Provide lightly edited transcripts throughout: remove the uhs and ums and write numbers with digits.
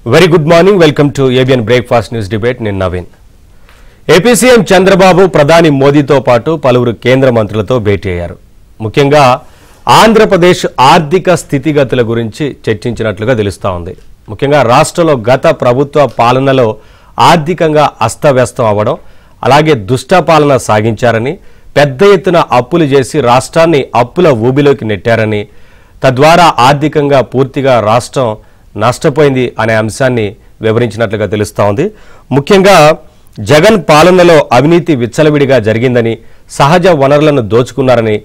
Very good morning. Welcome to ABN Breakfast News Debate. నేను Naveen. AP CM Chandrababu ప్రధాని మోదీతో పాటు పలువురు కేంద్ర మంత్రులతో భేటీ అయ్యారు. ముఖ్యంగా ఆంధ్రప్రదేశ్ ఆర్థిక స్థితిగతుల గురించి చర్చించినట్లుగా తెలుస్తోంది. ముఖ్యంగా రాష్ట్రంలో గత ప్రభుత్వ పాలనలో ఆర్థికంగా అస్తవ్యస్తం అవ్వడం, అలాగే దుష్ట పాలన సాగించారని, పెద్ద ఎత్తున అప్పులు చేసి రాష్ట్రాన్ని అప్పుల ఊబిలోకి నెట్టారని, తద్వారా ఆర్థికంగా పూర్తిగా రాష్ట్రం నష్టపోయింది అనే అంశాన్ని వివరించినట్లుగా తెలుస్తోంది. ముఖ్యంగా జగన్ పాలనలో అవినీతి విచ్చలవిడిగా జరిగిందని, సహజ వనరులను దోచుకున్నారని,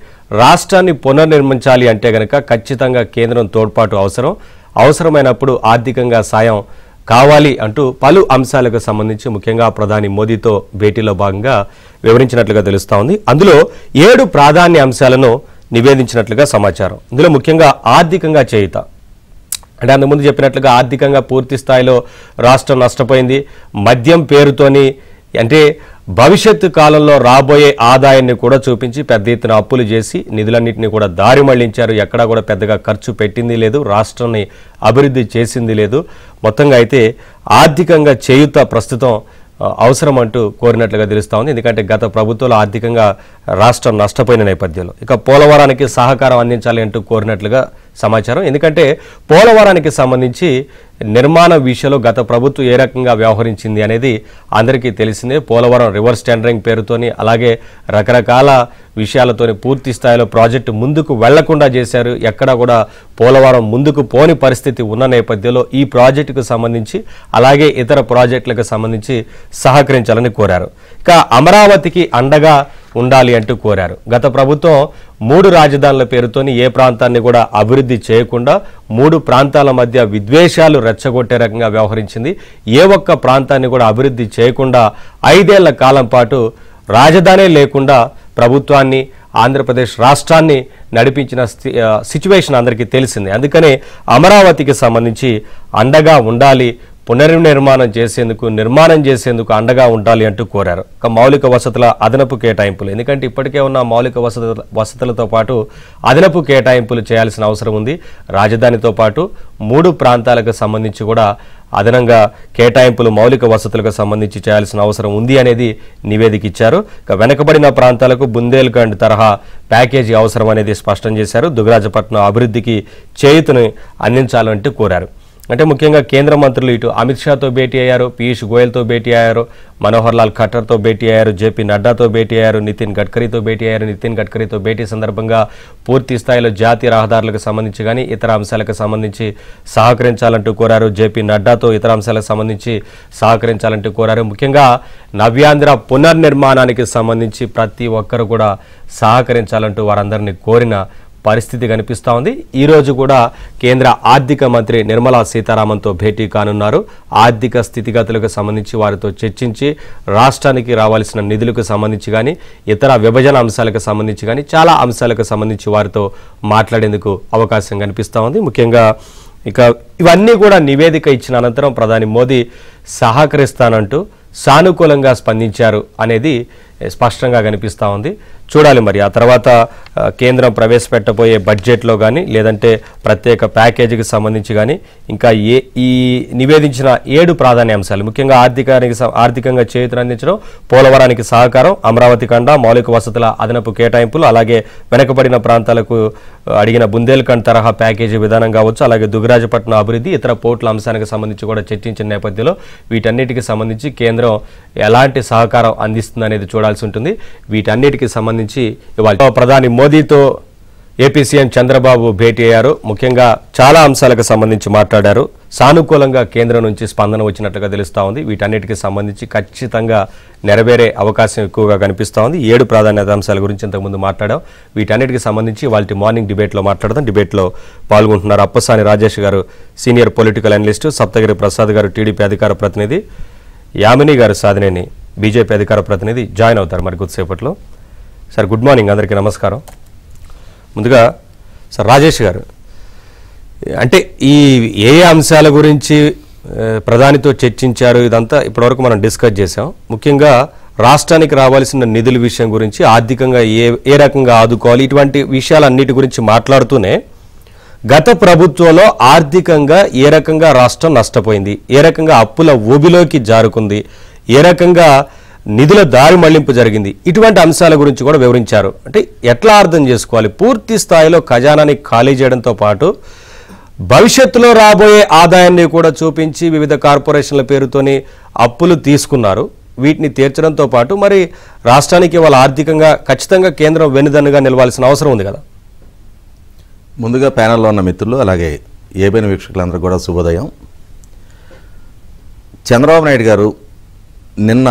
రాష్ట్రాన్ని పునర్నిర్మించాలి అంటే గనక ఖచ్చితంగా కేంద్రం తోడ్పాటు అవసరమైనప్పుడు ఆర్థికంగా సాయం కావాలి అంటూ పలు అంశాలకు సంబంధించి ముఖ్యంగా ప్రధాని మోదీతో భేటీలో భాగంగా వివరించినట్లుగా తెలుస్తోంది. అందులో 7 ప్రాధాన్య అంశాలను నివేదించినట్లుగా సమాచారం. ఇందులో ముఖ్యంగా ఆర్థికంగా చేయుత, అంటే అంతకుముందు చెప్పినట్లుగా ఆర్థికంగా పూర్తి స్థాయిలో రాష్ట్రం నష్టపోయింది. మద్యం పేరుతోని అంటే భవిష్యత్తు కాలంలో రాబోయే ఆదాయాన్ని కూడా చూపించి పెద్ద ఎత్తున అప్పులు చేసి నిధులన్నింటినీ కూడా దారి మళ్లించారు. ఎక్కడా కూడా పెద్దగా ఖర్చు పెట్టింది లేదు, రాష్ట్రాన్ని అభివృద్ధి చేసింది లేదు. మొత్తంగా అయితే ఆర్థికంగా చేయుత ప్రస్తుతం అవసరం అంటూ కోరినట్లుగా తెలుస్తోంది. ఎందుకంటే గత ప్రభుత్వంలో ఆర్థికంగా రాష్ట్రం నష్టపోయిన నేపథ్యంలో ఇక పోలవరానికి సహకారం అందించాలి అంటూ కోరినట్లుగా సమాచారం. ఎందుకంటే పోలవరానికి సంబంధించి నిర్మాణ విషయంలో గత ప్రభుత్వం ఏ రకంగా వ్యవహరించింది అనేది అందరికీ తెలిసిందే. పోలవరం రివర్స్ టెండరింగ్ పేరుతోని, అలాగే రకరకాల విషయాలతోని పూర్తి స్థాయిలో ప్రాజెక్టు ముందుకు వెళ్లకుండా చేశారు. ఎక్కడా కూడా పోలవరం ముందుకు పోని పరిస్థితి ఉన్న నేపథ్యంలో ఈ ప్రాజెక్టుకు సంబంధించి అలాగే ఇతర ప్రాజెక్టులకు సంబంధించి సహకరించాలని కోరారు. ఇక అమరావతికి అండగా ఉండాలి అంటూ కోరారు. గత ప్రభుత్వం 3 రాజధానుల పేరుతోని ఏ ప్రాంతాన్ని కూడా అభివృద్ధి చేయకుండా 3 ప్రాంతాల మధ్య విద్వేషాలు రెచ్చగొట్టే రకంగా వ్యవహరించింది. ఏ ఒక్క ప్రాంతాన్ని కూడా అభివృద్ధి చేయకుండా 5 ఏళ్ల కాలం పాటు రాజధానే లేకుండా ప్రభుత్వాన్ని, ఆంధ్రప్రదేశ్ రాష్ట్రాన్ని నడిపించిన సిచ్యువేషన్ అందరికీ తెలిసిందే. అందుకనే అమరావతికి సంబంధించి అండగా ఉండాలి, పునర్నిర్మాణం చేసేందుకు అండగా ఉండాలి అంటూ కోరారు. మౌలిక వసతుల అదనపు కేటాయింపులు, ఎందుకంటే ఇప్పటికే ఉన్న మౌలిక వసతులతో పాటు అదనపు కేటాయింపులు చేయాల్సిన అవసరం ఉంది. రాజధానితో పాటు 3 ప్రాంతాలకు సంబంధించి కూడా అదనంగా కేటాయింపులు మౌలిక వసతులకు సంబంధించి చేయాల్సిన అవసరం ఉంది అనేది నివేదిక ఇచ్చారు. వెనకబడిన ప్రాంతాలకు బుందేల్ఖండ్ తరహా ప్యాకేజీ అవసరం అనేది స్పష్టం చేశారు. దుగ్గరాజపట్నం అభివృద్ధికి చేయూతను అందించాలంటూ కోరారు. అంటే ముఖ్యంగా కేంద్ర మంత్రులు ఇటు అమిత్ షాతో భేటీ అయ్యారు, పీయూష్ గోయల్తో భేటీ అయ్యారు, మనోహర్ లాల్ ఖట్టర్తో భేటీ అయ్యారు, జేపీ నడ్డాతో భేటీ అయ్యారు, నితిన్ గడ్కరీతో భేటీ అయ్యారు. నితిన్ గడ్కరీతో భేటీ సందర్భంగా పూర్తి స్థాయిలో జాతీయ రహదారులకు సంబంధించి కానీ ఇతర అంశాలకు సంబంధించి సహకరించాలంటూ కోరారు. జేపీ నడ్డాతో ఇతర అంశాలకు సంబంధించి సహకరించాలంటూ కోరారు. ముఖ్యంగా నవ్యాంధ్ర పునర్నిర్మాణానికి సంబంధించి ప్రతి ఒక్కరు కూడా సహకరించాలంటూ వారందరినీ కోరిన పరిస్థితి కనిపిస్తూ ఉంది. ఈరోజు కూడా కేంద్ర ఆర్థిక మంత్రి నిర్మలా సీతారామన్తో భేటీ కానున్నారు. ఆర్థిక స్థితిగతులకు సంబంధించి వారితో చర్చించి రాష్ట్రానికి రావాల్సిన నిధులకు సంబంధించి కానీ ఇతర విభజన అంశాలకు సంబంధించి కానీ చాలా అంశాలకు సంబంధించి వారితో మాట్లాడేందుకు అవకాశం కనిపిస్తూ ఉంది. ముఖ్యంగా ఇక ఇవన్నీ కూడా నివేదిక ఇచ్చిన అనంతరం ప్రధాని మోదీ సహకరిస్తానంటూ సానుకూలంగా స్పందించారు అనేది స్పష్టంగా కనిపిస్తూ ఉంది. చూడాలి మరి ఆ తర్వాత కేంద్రం ప్రవేశపెట్టబోయే బడ్జెట్లో కానీ లేదంటే ప్రత్యేక ప్యాకేజీకి సంబంధించి కానీ ఇంకా ఈ నివేదించిన 7 ప్రాధాన్య అంశాలు ముఖ్యంగా ఆర్థికంగా చేయూతను అందించడం, పోలవరానికి సహకారం, అమరావతి కండ, మౌలిక వసతుల అదనపు కేటాయింపులు, అలాగే వెనకబడిన ప్రాంతాలకు అడిగిన బుందేల్ఖండ్ తరహా ప్యాకేజీ విధానం కావచ్చు, అలాగే దుగ్గరాజపట్నం అభివృద్ధి, ఇతర పోర్టుల అంశానికి సంబంధించి కూడా చర్చించిన నేపథ్యంలో వీటన్నిటికి సంబంధించి కేంద్రం ఎలాంటి సహకారం అందిస్తుంది అనేది చూడాల్సి ఉంటుంది. వీటన్నిటికి సంబంధించి ఇవాళ ప్రధాని మోదీతో ఏపీ సీఎం చంద్రబాబు భేటీ అయ్యారు. ముఖ్యంగా చాలా అంశాలకు సంబంధించి మాట్లాడారు. సానుకూలంగా కేంద్రం నుంచి స్పందన వచ్చినట్లుగా తెలుస్తూ ఉంది. వీటన్నిటికి సంబంధించి ఖచ్చితంగా నెరవేరే అవకాశం ఎక్కువగా కనిపిస్తూ ఉంది. 7 ప్రాధాన్యత అంశాల గురించి ఇంతకుముందు మాట్లాడాం. వీటన్నిటికి సంబంధించి వాళ్ళ మార్నింగ్ డిబేట్లో మాట్లాడదాం. డిబేట్లో పాల్గొంటున్నారు అప్పసాని రాజేష్ గారు, senior political analyst, Saptagiri Prasad గారు, టీడీపీ అధికార ప్రతినిధి, యామిని గారు సాధినేని బీజేపీ అధికార ప్రతినిధి జాయిన్ అవుతారు మరి కొద్దిసేపట్లో. సార్ గుడ్ మార్నింగ్, అందరికీ నమస్కారం. ముందుగా సార్ రాజేష్ గారు, అంటే ఏ అంశాల గురించి ప్రధానితో చర్చించారు ఇదంతా ఇప్పటివరకు మనం డిస్కస్ చేసాం. ముఖ్యంగా రాష్ట్రానికి రావాల్సిన నిధుల విషయం గురించి, ఆర్థికంగా ఏ రకంగా ఆదుకోవాలి, ఇటువంటి విషయాలన్నిటి గురించి మాట్లాడుతూనే గత ప్రభుత్వంలో ఆర్థికంగా ఏ రకంగా రాష్ట్రం నష్టపోయింది, ఏ రకంగా అప్పుల ఊబిలోకి జారుకుంది, ఏ రకంగా నిధుల దారి మళ్లింపు జరిగింది, ఇటువంటి అంశాల గురించి కూడా వివరించారు. అంటే ఎట్లా అర్థం చేసుకోవాలి, పూర్తి స్థాయిలో ఖజానాని ఖాళీ చేయడంతో పాటు భవిష్యత్తులో రాబోయే ఆదాయాన్ని కూడా చూపించి వివిధ కార్పొరేషన్ల పేరుతోని అప్పులు తీసుకున్నారు. వీటిని తీర్చడంతో పాటు మరి రాష్ట్రానికి వాళ్ళ ఆర్థికంగా ఖచ్చితంగా కేంద్రం వెన్నుదన్నుగా నిలవాల్సిన అవసరం ఉంది కదా. ముందుగా ప్యానెల్లో ఉన్న మిత్రులు అలాగే ఏబైన వీక్షకులందరూ కూడా శుభోదయం. చంద్రబాబు నాయుడు గారు నిన్న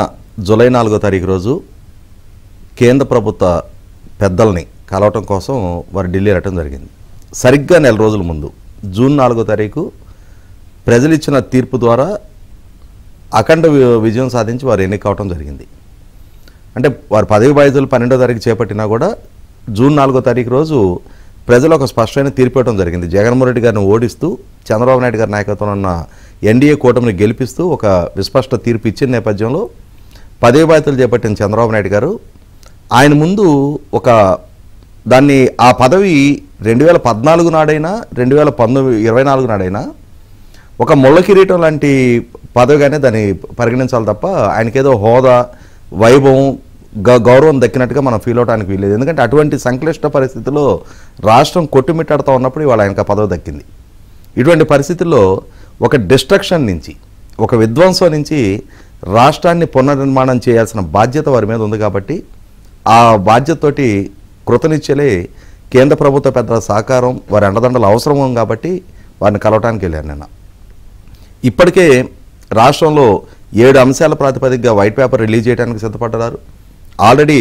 జూలై 4వ తారీఖు రోజు కేంద్ర ప్రభుత్వ పెద్దల్ని కలవటం కోసం వారు ఢిల్లీ వెళ్ళటం జరిగింది. సరిగ్గా నెల రోజుల ముందు జూన్ 4వ తారీఖు ప్రజలు ఇచ్చిన తీర్పు ద్వారా అఖండ విజయం సాధించి వారు ఎన్నికవటం జరిగింది. అంటే వారు పదవి బాధ్యతలు 12వ తారీఖు చేపట్టినా కూడా జూన్ 4వ తారీఖు రోజు ప్రజలు ఒక స్పష్టమైన తీర్పు ఇవ్వడం జరిగింది. జగన్మోహన్ రెడ్డి గారిని ఓడిస్తూ చంద్రబాబు నాయుడు గారి నాయకత్వంలో ఉన్న ఎన్డీఏ కూటమిని గెలిపిస్తూ ఒక విస్పష్ట తీర్పు ఇచ్చిన నేపథ్యంలో పదవి బాధ్యతలు చేపట్టిన చంద్రబాబు నాయుడు గారు ఆయన ముందు ఒక దాన్ని ఆ పదవి 2014 నాడైనా 2024 నాడైనా ఒక ముళ్ళ కిరీటం లాంటి పదవిగానే దాన్ని పరిగణించాలి తప్ప ఆయనకేదో హోదా వైభవం గౌరవం దక్కినట్టుగా మనం ఫీల్ అవడానికి వీల్లేదు. ఎందుకంటే అటువంటి సంక్లిష్ట పరిస్థితుల్లో రాష్ట్రం కొట్టుమిట్టాడుతూ ఉన్నప్పుడు ఇవాళ ఆయనకు ఆ పదవి దక్కింది. ఇటువంటి పరిస్థితుల్లో ఒక డిస్ట్రక్షన్ నుంచి ఒక విధ్వంసం నుంచి రాష్ట్రాన్ని పునర్నిర్మాణం చేయాల్సిన బాధ్యత వారి మీద ఉంది. కాబట్టి ఆ బాధ్యతతోటి కృతనిశ్చలే కేంద్ర ప్రభుత్వ పెద్దల సహకారం వారి అండదండలు అవసరం కాబట్టి వారిని కలవటానికి వెళ్ళాను నిన్న. ఇప్పటికే రాష్ట్రంలో 7 అంశాల ప్రాతిపదికగా వైట్ పేపర్ రిలీజ్ చేయడానికి సిద్ధపడ్డారు. ఆల్రెడీ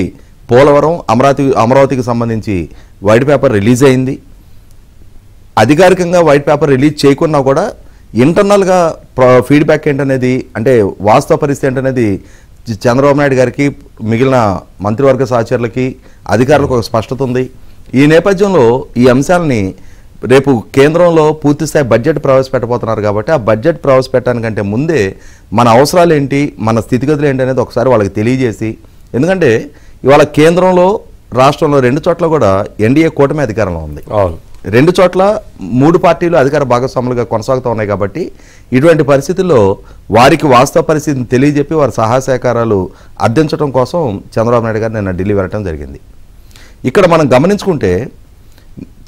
పోలవరం అమరావతికి సంబంధించి వైట్ పేపర్ రిలీజ్ అయింది. అధికారికంగా వైట్ పేపర్ రిలీజ్ చేయకున్నా కూడా ఇంటర్నల్గా ఫీడ్బ్యాక్ ఏంటనేది, అంటే వాస్తవ పరిస్థితి ఏంటనేది చంద్రబాబు నాయుడు గారికి మిగిలిన మంత్రివర్గ సహచరులకి అధికారులకు ఒక స్పష్టత ఉంది. ఈ నేపథ్యంలో ఈ అంశాలని రేపు కేంద్రంలో పూర్తిస్థాయి బడ్జెట్ ప్రవేశపెట్టబోతున్నారు. కాబట్టి ఆ బడ్జెట్ ప్రవేశపెట్టడానికంటే ముందే మన అవసరాలు ఏంటి, మన స్థితిగతులు ఏంటి అనేది ఒకసారి వాళ్ళకి తెలియజేసి, ఎందుకంటే ఇవాళ కేంద్రంలో రాష్ట్రంలో 2 చోట్ల కూడా ఎన్డీఏ కూటమి అధికారంలో ఉంది. 2 చోట్ల 3 పార్టీలు అధికార భాగస్వాములుగా కొనసాగుతూ ఉన్నాయి. కాబట్టి ఇటువంటి పరిస్థితుల్లో వారికి వాస్తవ పరిస్థితిని తెలియజెప్పి వారి సహాయ సహకారాలు అందించడం కోసం చంద్రబాబు నాయుడు గారు నిన్న ఢిల్లీ వెళ్ళడం జరిగింది. ఇక్కడ మనం గమనించుకుంటే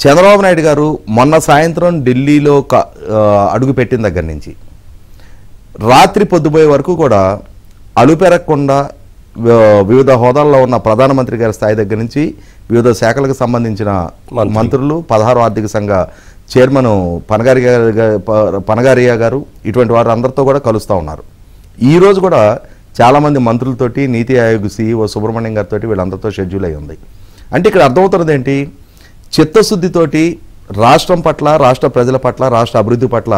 చంద్రబాబు నాయుడు గారు మొన్న సాయంత్రం ఢిల్లీలో అడుగు పెట్టిన దగ్గర నుంచి రాత్రి పొద్దుపోయే వరకు కూడా అలుపెరగకుండా వివిధ హోదాల్లో ఉన్న ప్రధానమంత్రి గారి స్థాయి దగ్గర నుంచి వివిధ శాఖలకు సంబంధించిన మంత్రులు, 16వ ఆర్థిక సంఘ చైర్మన్ పనగారియా గారు, ఇటువంటి వారు అందరితో కూడా కలుస్తూ ఉన్నారు. ఈరోజు కూడా చాలామంది మంత్రులతోటి, నీతి ఆయోగ్ CEO సుబ్రహ్మణ్యం గారితో వీళ్ళందరితో షెడ్యూల్ అయి ఉంది. అంటే ఇక్కడ అర్థమవుతున్నది ఏంటి, చిత్తశుద్ధితోటి రాష్ట్రం పట్ల, రాష్ట్ర ప్రజల పట్ల, రాష్ట్ర అభివృద్ధి పట్ల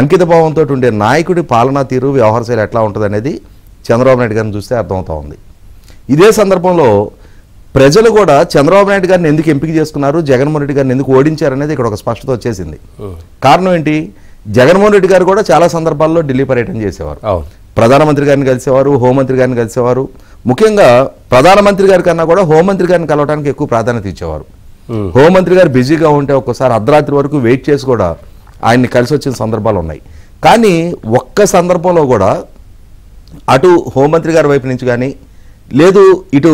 అంకిత భావంతో ఉండే నాయకుడి పాలనా తీరు, వ్యవహారశైలి ఎట్లా ఉంటుంది అనేది చంద్రబాబు నాయుడు గారిని చూస్తే అర్థమవుతూ ఉంది. ఇదే సందర్భంలో ప్రజలు కూడా చంద్రబాబు నాయుడు గారిని ఎందుకు ఎంపిక చేసుకున్నారు, జగన్మోహన్ రెడ్డి గారిని ఎందుకు ఓడించారనేది ఇక్కడ ఒక స్పష్టత వచ్చేసింది. కారణం ఏంటి, జగన్మోహన్ రెడ్డి గారు కూడా చాలా సందర్భాల్లో ఢిల్లీ పర్యటన చేసేవారు. ప్రధానమంత్రి గారిని కలిసేవారు, హోంమంత్రి గారిని కలిసేవారు. ముఖ్యంగా ప్రధానమంత్రి గారి కన్నా కూడా హోంమంత్రి గారిని కలవడానికి ఎక్కువ ప్రాధాన్యత ఇచ్చేవారు. హోంమంత్రి గారు బిజీగా ఉంటే ఒక్కసారి అర్ధరాత్రి వరకు వెయిట్ చేసి కూడా ఆయన్ని కలిసి వచ్చిన సందర్భాలు ఉన్నాయి. కానీ ఒక్క సందర్భంలో కూడా అటు హోంమంత్రి గారి వైపు నుంచి కానీ, లేదు ఇటు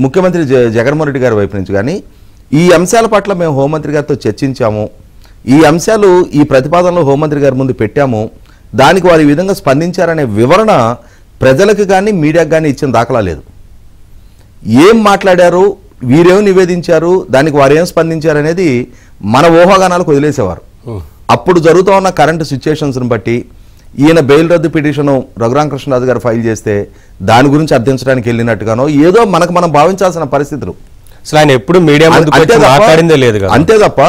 ముఖ్యమంత్రి జగన్మోహన్ రెడ్డి గారి వైపు నుంచి కానీ ఈ అంశాల పట్ల మేము హోంమంత్రి గారితో చర్చించాము, ఈ అంశాలు ఈ ప్రతిపాదనలో హోంమంత్రి గారి ముందు పెట్టాము, దానికి వారు ఈ విధంగా స్పందించారనే వివరణ ప్రజలకు కానీ మీడియాకు కానీ ఇచ్చిన దాఖలా లేదు. ఏం మాట్లాడారు, వీరేం నివేదించారు, దానికి వారు ఏం స్పందించారు అనేది మన ఊహాగానాలకు వదిలేసేవారు. అప్పుడు జరుగుతూ ఉన్న కరెంటు సిచ్యుయేషన్స్ని బట్టి ఈయన బెయిల్ రద్దు పిటిషను రఘురామకృష్ణరాజు గారు ఫైల్ చేస్తే దాని గురించి అర్థించడానికి వెళ్ళినట్టుగానో ఏదో మనం భావించాల్సిన పరిస్థితులు. అసలు ఆయన ఎప్పుడు మీడియా మాట్లాడిందే లేదు. అంతే తప్ప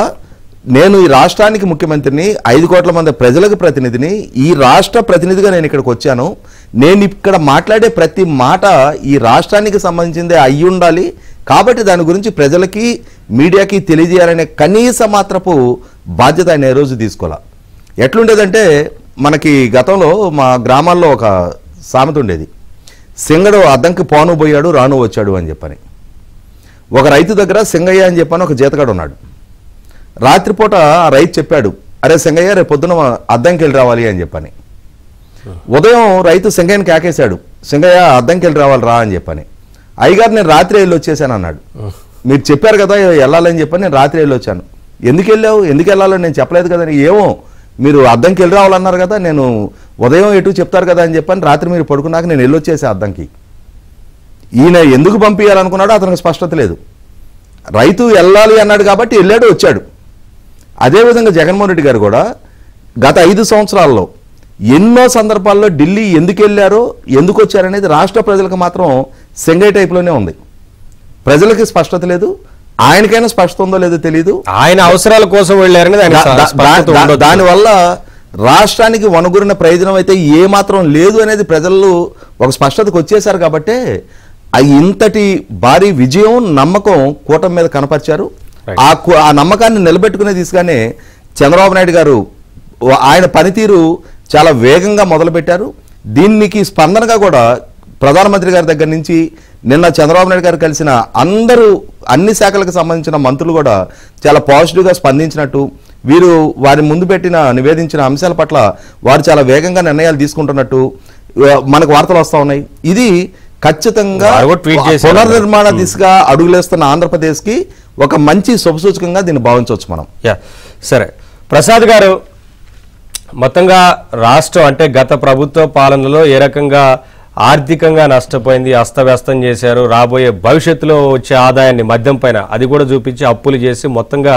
నేను ఈ రాష్ట్రానికి ముఖ్యమంత్రిని, 5 కోట్ల మంది ప్రజలకు ప్రతినిధిని, ఈ రాష్ట్ర ప్రతినిధిగా నేను ఇక్కడికి వచ్చాను, నేను ఇక్కడ మాట్లాడే ప్రతి మాట ఈ రాష్ట్రానికి సంబంధించిందే అయ్యి ఉండాలి, కాబట్టి దాని గురించి ప్రజలకి మీడియాకి తెలియజేయాలనే కనీస మాత్రపు బాధ్యత ఆయన ఏ రోజు తీసుకోవాల. ఎట్లుండేదంటే మనకి గతంలో మా గ్రామాల్లో ఒక సామెత ఉండేది, సింగడు అద్దంకి పోను పోయాడు రాను వచ్చాడు అని చెప్పని. ఒక రైతు దగ్గర సింగయ్య అని చెప్పని ఒక జీతగాడు ఉన్నాడు. రాత్రిపూట ఆ రైతు చెప్పాడు, అరే సింగయ్య రేపు పొద్దున అద్దంకి వెళ్ళి రావాలి అని చెప్పని. ఉదయం రైతు సింగయ్యని కేకేశాడు, సింగయ్య అద్దంకి వెళ్ళి రావాలి రా అని చెప్పని. అయ్యగారు నేను రాత్రి వెళ్ళి వచ్చేసాను అన్నాడు. మీరు చెప్పారు కదా వెళ్ళాలని చెప్పని నేను రాత్రి వెళ్ళి వచ్చాను. ఎందుకు వెళ్ళావు, ఎందుకు వెళ్ళాలో నేను చెప్పలేదు కదా. ఏమో మీరు అద్దంకి వెళ్ళి రావాలన్నారు కదా, నేను ఉదయం ఎటు చెప్తారు కదా అని చెప్పని రాత్రి మీరు పడుకున్నాక నేను వెళ్ళొచ్చేసా అద్దంకి. ఈయన ఎందుకు పంపించాలనుకున్నాడో అతనికి స్పష్టత లేదు. రైతు వెళ్ళాలి అన్నాడు కాబట్టి వెళ్ళాడు, వచ్చాడు. అదేవిధంగా జగన్మోహన్ రెడ్డి గారు కూడా గత 5 సంవత్సరాల్లో ఎన్నో సందర్భాల్లో ఢిల్లీ ఎందుకు వెళ్ళారో ఎందుకు వచ్చారనేది రాష్ట్ర ప్రజలకు మాత్రం సింగయ్య టైప్లోనే ఉంది. ప్రజలకి స్పష్టత లేదు, ఆయనకైనా స్పష్టత ఉందో లేదో తెలియదు. ఆయన అవసరాల కోసం వెళ్ళారని దానివల్ల రాష్ట్రానికి వనగురిన ప్రయోజనం అయితే ఏమాత్రం లేదు అనేది ప్రజలు ఒక స్పష్టతకు వచ్చేశారు. కాబట్టి ఇంతటి భారీ విజయం నమ్మకం కూటమి మీద కనపరిచారు. ఆ నమ్మకాన్ని నిలబెట్టుకునే దిశగానే చంద్రబాబు నాయుడు గారు ఆయన పనితీరు చాలా వేగంగా మొదలుపెట్టారు. దీనికి స్పందనగా కూడా ప్రధానమంత్రి గారి దగ్గర నుంచి నిన్న చంద్రబాబు నాయుడు గారు కలిసిన అన్ని శాఖలకు సంబంధించిన మంత్రులు కూడా చాలా పాజిటివ్గా స్పందించినట్టు, వీరు వారి ముందు నివేదించిన అంశాల పట్ల వారు చాలా వేగంగా నిర్ణయాలు తీసుకుంటున్నట్టు మనకు వార్తలు వస్తూ ఉన్నాయి. ఇది ఖచ్చితంగా పునర్నిర్మాణ దిశగా అడుగులేస్తున్న ఆంధ్రప్రదేశ్కి ఒక మంచి శుభసూచకంగా దీన్ని భావించవచ్చు మనం. సరే ప్రసాద్ గారు, మొత్తంగా రాష్ట్రం అంటే గత ప్రభుత్వ పాలనలో ఏ రకంగా ఆర్థికంగా నష్టపోయింది, అస్తవ్యస్తం చేశారు, రాబోయే భవిష్యత్తులో వచ్చే ఆదాయాన్ని మద్యం పైన అది కూడా చూపించి అప్పులు చేసి మొత్తంగా